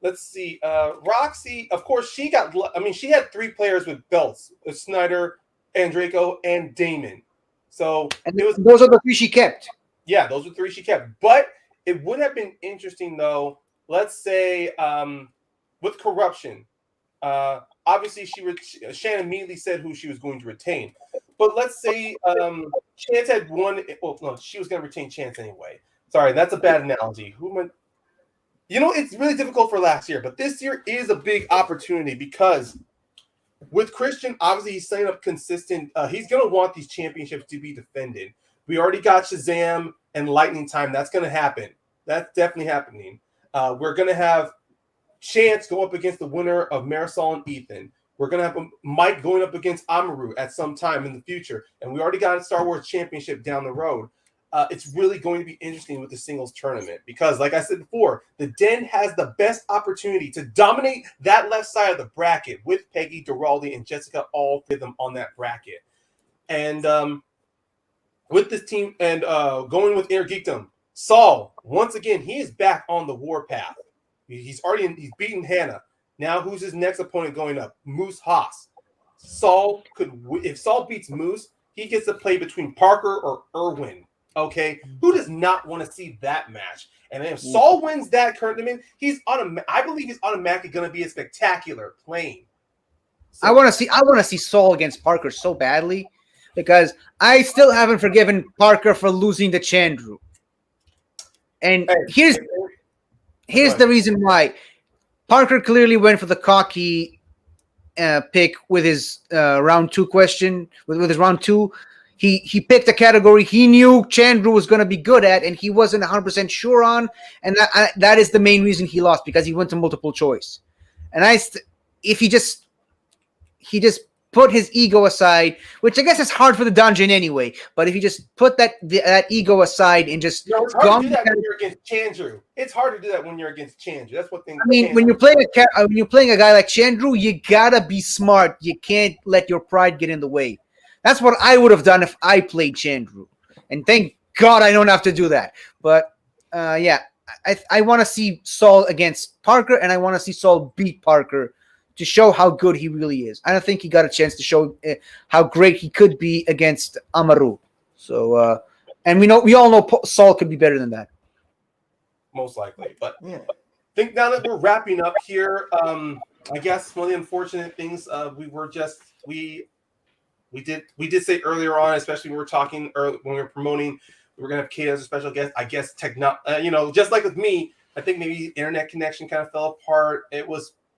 let's see, Roxy, of course, she had 3 players with belts: Snyder, Andreyko, and Damon. So those are the 3 she kept. Yeah, those were 3 she kept. But it would have been interesting, though. Let's say with corruption, obviously Shannon immediately said who she was going to retain. But let's say Chance had one. Well, no, she was going to retain Chance anyway. Sorry, that's a bad analogy. It's really difficult for last year, but this year is a big opportunity because with Christian, obviously he's setting up consistent. He's going to want these championships to be defended. We already got Shazam and Lightning Time. That's going to happen. That's definitely happening. We're going to have Chance go up against the winner of Marisol and Ethan. We're going to have Mike going up against Amaru at some time in the future. And we already got a Star Wars championship down the road. It's really going to be interesting with the singles tournament because, like I said before, the Den has the best opportunity to dominate that left side of the bracket with Peggy, Duraldi, and Jessica, all three of them on that bracket. And with this team and going with Inner Geekdom, Saul, once again, he is back on the warpath. He's beaten Hannah. Now who's his next opponent going up? Moose Haas. If Saul beats Moose, he gets to play between Parker or Irwin. Okay, who does not want to see that match? And then if Saul wins that tournament, I believe he's automatically going to be a spectacular playing. So, I want to see Saul against Parker so badly because I still haven't forgiven Parker for losing to Chandru. And here's the reason why. Parker clearly went for the cocky pick with his round 2 question with his round 2. He picked a category he knew Chandru was going to be good at, and he wasn't 100% sure on, and that is the main reason he lost because he went to multiple choice. And if he just put his ego aside, which I guess is hard for the dungeon anyway, but if you just put that ego aside and just it's hard to do that when you're against Chandru. It's hard to do that when you're against Chandru. That's what things. I mean, when you're playing a guy like Chandru, you gotta be smart. You can't let your pride get in the way. That's what I would have done if I played Chandru. And thank God I don't have to do that. But, I want to see Saul against Parker, and I want to see Saul beat Parker to show how good he really is. I don't think he got a chance to show how great he could be against Amaru. So, and we all know Saul could be better than that. Most likely. But I think now that we're wrapping up here, I guess one of the unfortunate things we did say earlier on, especially when we were talking early, when we were promoting, we were going to have Kate as a special guest. I guess just like with me, I think maybe internet connection kind of fell apart.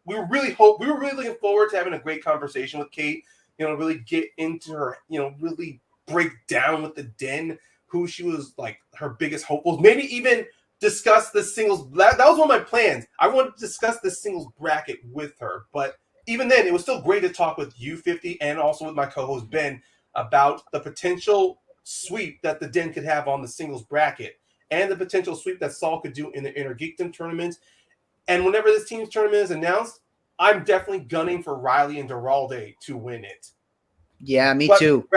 We were really looking forward to having a great conversation with Kate. Really get into her. Really break down with the Den who she was like her biggest hopefuls. Maybe even discuss the singles. That was one of my plans. I wanted to discuss the singles bracket with her, but even then, it was still great to talk with you, 50, and also with my co-host Ben about the potential sweep that the Den could have on the singles bracket and the potential sweep that Saul could do in the Inner Geekdom tournament. And whenever this team's tournament is announced, I'm definitely gunning for Riley and Duralde to win it. Yeah, me too.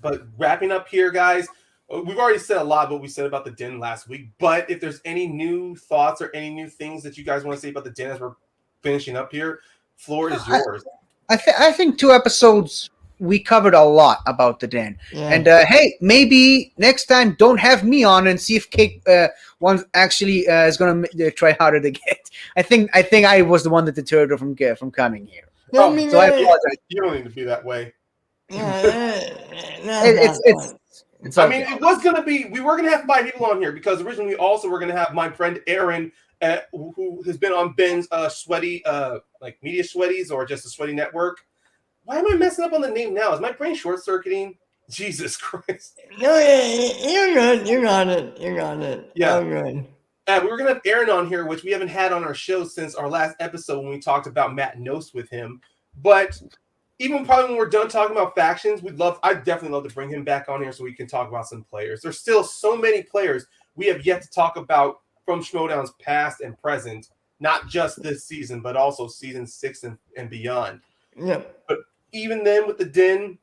But wrapping up here, guys, we've already said a lot of what we said about the Den last week. But if there's any new thoughts or any new things that you guys want to say about the Den as we're finishing up here, floor is yours. I think 2 episodes we covered a lot about the Den. Yeah. And hey, maybe next time don't have me on and see if Kate one actually is going to try harder to get. I think I was the one that deterred her from coming here. So I apologize. You don't need to be that way. It's I mean, it was going to be. We were going to have 5 people on here because originally we also were going to have my friend Aaron, who has been on Ben's sweaty, like Media Sweaties or just the Sweaty Network. Why am I messing up on the name now? Is my brain short-circuiting? Jesus Christ. No, you're good. You got it. Yeah. I'm good. We were going to have Aaron on here, which we haven't had on our show since our last episode when we talked about Matt Nost with him. But even probably when we're done talking about factions, I'd definitely love to bring him back on here so we can talk about some players. There's still so many players we have yet to talk about from Schmoedown's past and present, not just this season, but also season 6 and beyond. Yeah. But even then with the Den,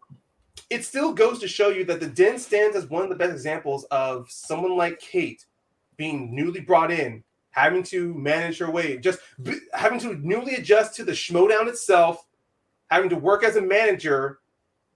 it still goes to show you that the Den stands as one of the best examples of someone like Kate being newly brought in, having to manage her way, just having to newly adjust to the Schmoedown itself, having to work as a manager,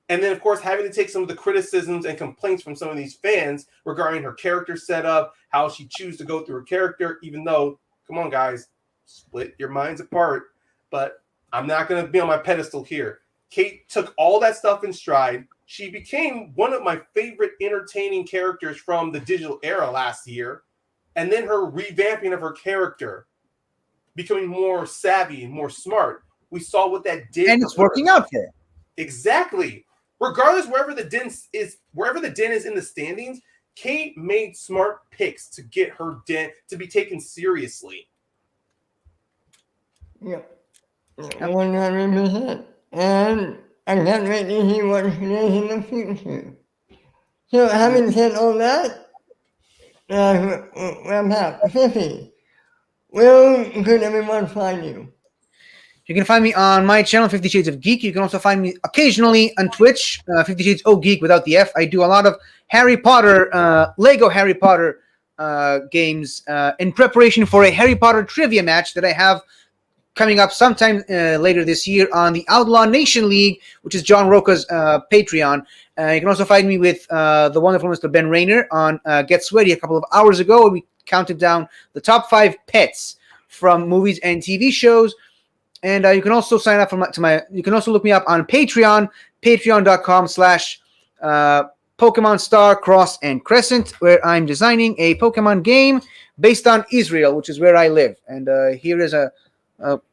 and then, of course, having to take some of the criticisms and complaints from some of these fans regarding her character setup, how she chooses to go through her character, even though, come on, guys, split your minds apart. But I'm not going to be on my pedestal here. Kate took all that stuff in stride. She became one of my favorite entertaining characters from the digital era last year. and then her revamping of her character, becoming more savvy and more smart. We saw what that did, and it's working out for her. Exactly. Regardless, wherever the den is in the standings, Kate made smart picks to get her den to be taken seriously. Yep. 100%. And I can't wait to see what she does in the future. So having said all that, wrap up. Fifi, where could everyone find you? You can find me on my channel, 50 Shades of Geek. You can also find me occasionally on Twitch, 50 Shades O Geek without the F. I do a lot of Harry Potter, Lego Harry Potter games in preparation for a Harry Potter trivia match that I have coming up sometime later this year on the Outlaw Nation League, which is John Roca's Patreon. You can also find me with the wonderful Mr. Ben Rayner on Get Sweaty a couple of hours ago. We counted down the top 5 pets from movies and TV shows. And you can also sign up you can also look me up on Patreon, patreon.com/Pokemon Star, Cross, and Crescent, where I'm designing a Pokemon game based on Israel, which is where I live. And here is a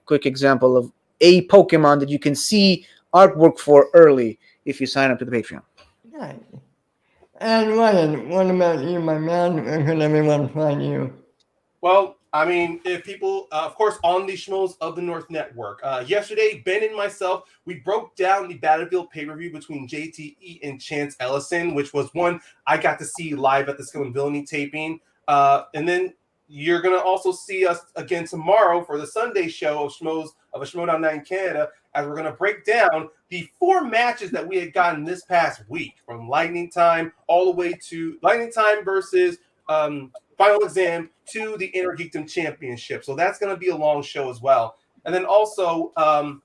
quick example of a Pokemon that you can see artwork for early if you sign up to the Patreon. Nice. And Ryan, what about you, my man? Where can everyone find you? Well, I mean, if people, of course, on the Schmoes of the North Network. Yesterday, Ben and myself, we broke down the Battlefield pay-per-view between JTE and Chance Ellison, which was one I got to see live at the Skill and Villainy taping. And then you're going to also see us again tomorrow for the Sunday show of Schmoes of a Schmoedown Night in Canada, as we're going to break down the 4 matches that we had gotten this past week, from Lightning Time all the way to Lightning Time versus Final Exam to the Inner Geekdom Championship. So that's going to be a long show as well. And then also, I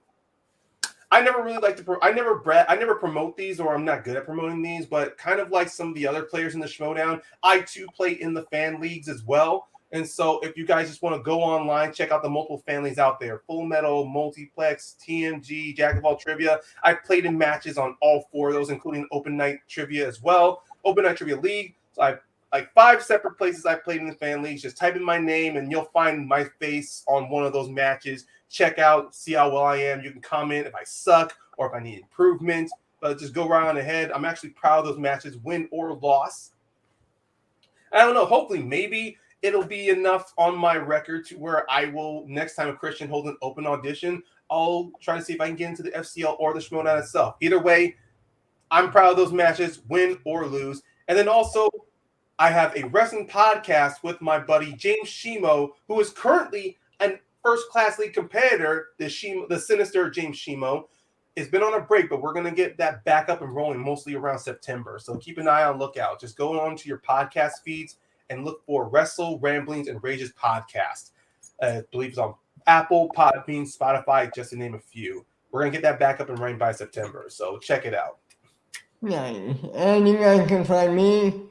never really like to. I never promote these, or I'm not good at promoting these. But kind of like some of the other players in the Schmoedown, I too play in the fan leagues as well. And so, if you guys just want to go online, check out the multiple fan leagues out there: Full Metal, Multiplex, TMG, Jack of All Trivia. I played in matches on all 4 of those, including Open Night Trivia as well, Open Night Trivia League. So I like 5 separate places I played in the fan leagues. Just type in my name and you'll find my face on one of those matches. Check out, see how well I am. You can comment if I suck or if I need improvement. But just go right on ahead. I'm actually proud of those matches, win or loss. I don't know. Hopefully, maybe it'll be enough on my record to where I will, next time a Christian holds an open audition, I'll try to see if I can get into the FCL or the Schmoedown itself. Either way, I'm proud of those matches, win or lose. And then also, I have a wrestling podcast with my buddy James Schmo, who is currently an first-class league competitor. The sinister James Schmo has been on a break, but we're going to get that back up and rolling mostly around September. So keep an eye on lookout. Just go on to your podcast feeds and look for Wrestle, Ramblings, and Rages podcast. I believe it's on Apple, Podbean, Spotify, just to name a few. We're going to get that back up and running by September, so check it out. Nice. And you guys can find me.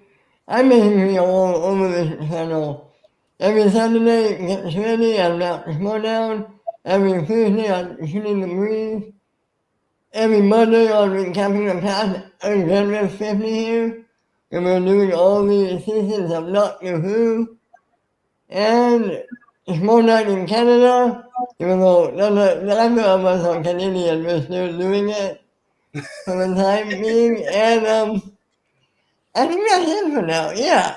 I'm basically all over this channel. Every Saturday, Get Ready, I'm out to Schmoedown. Every Tuesday, I'm Shooting the Breeze. Every Monday, I'm recapping the past Agenda 50 here. And we're doing all the seasons of Doctor Who. And Schmoedown in Canada, even though neither of us are Canadian, we're still doing it for the time being. And I think that's it for now, yeah.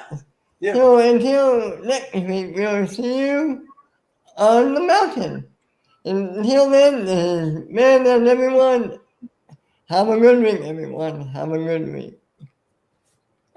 So until next week, we'll see you on the mountain. Until then, this is Ben and everyone. Have a good week, everyone. Have a good week.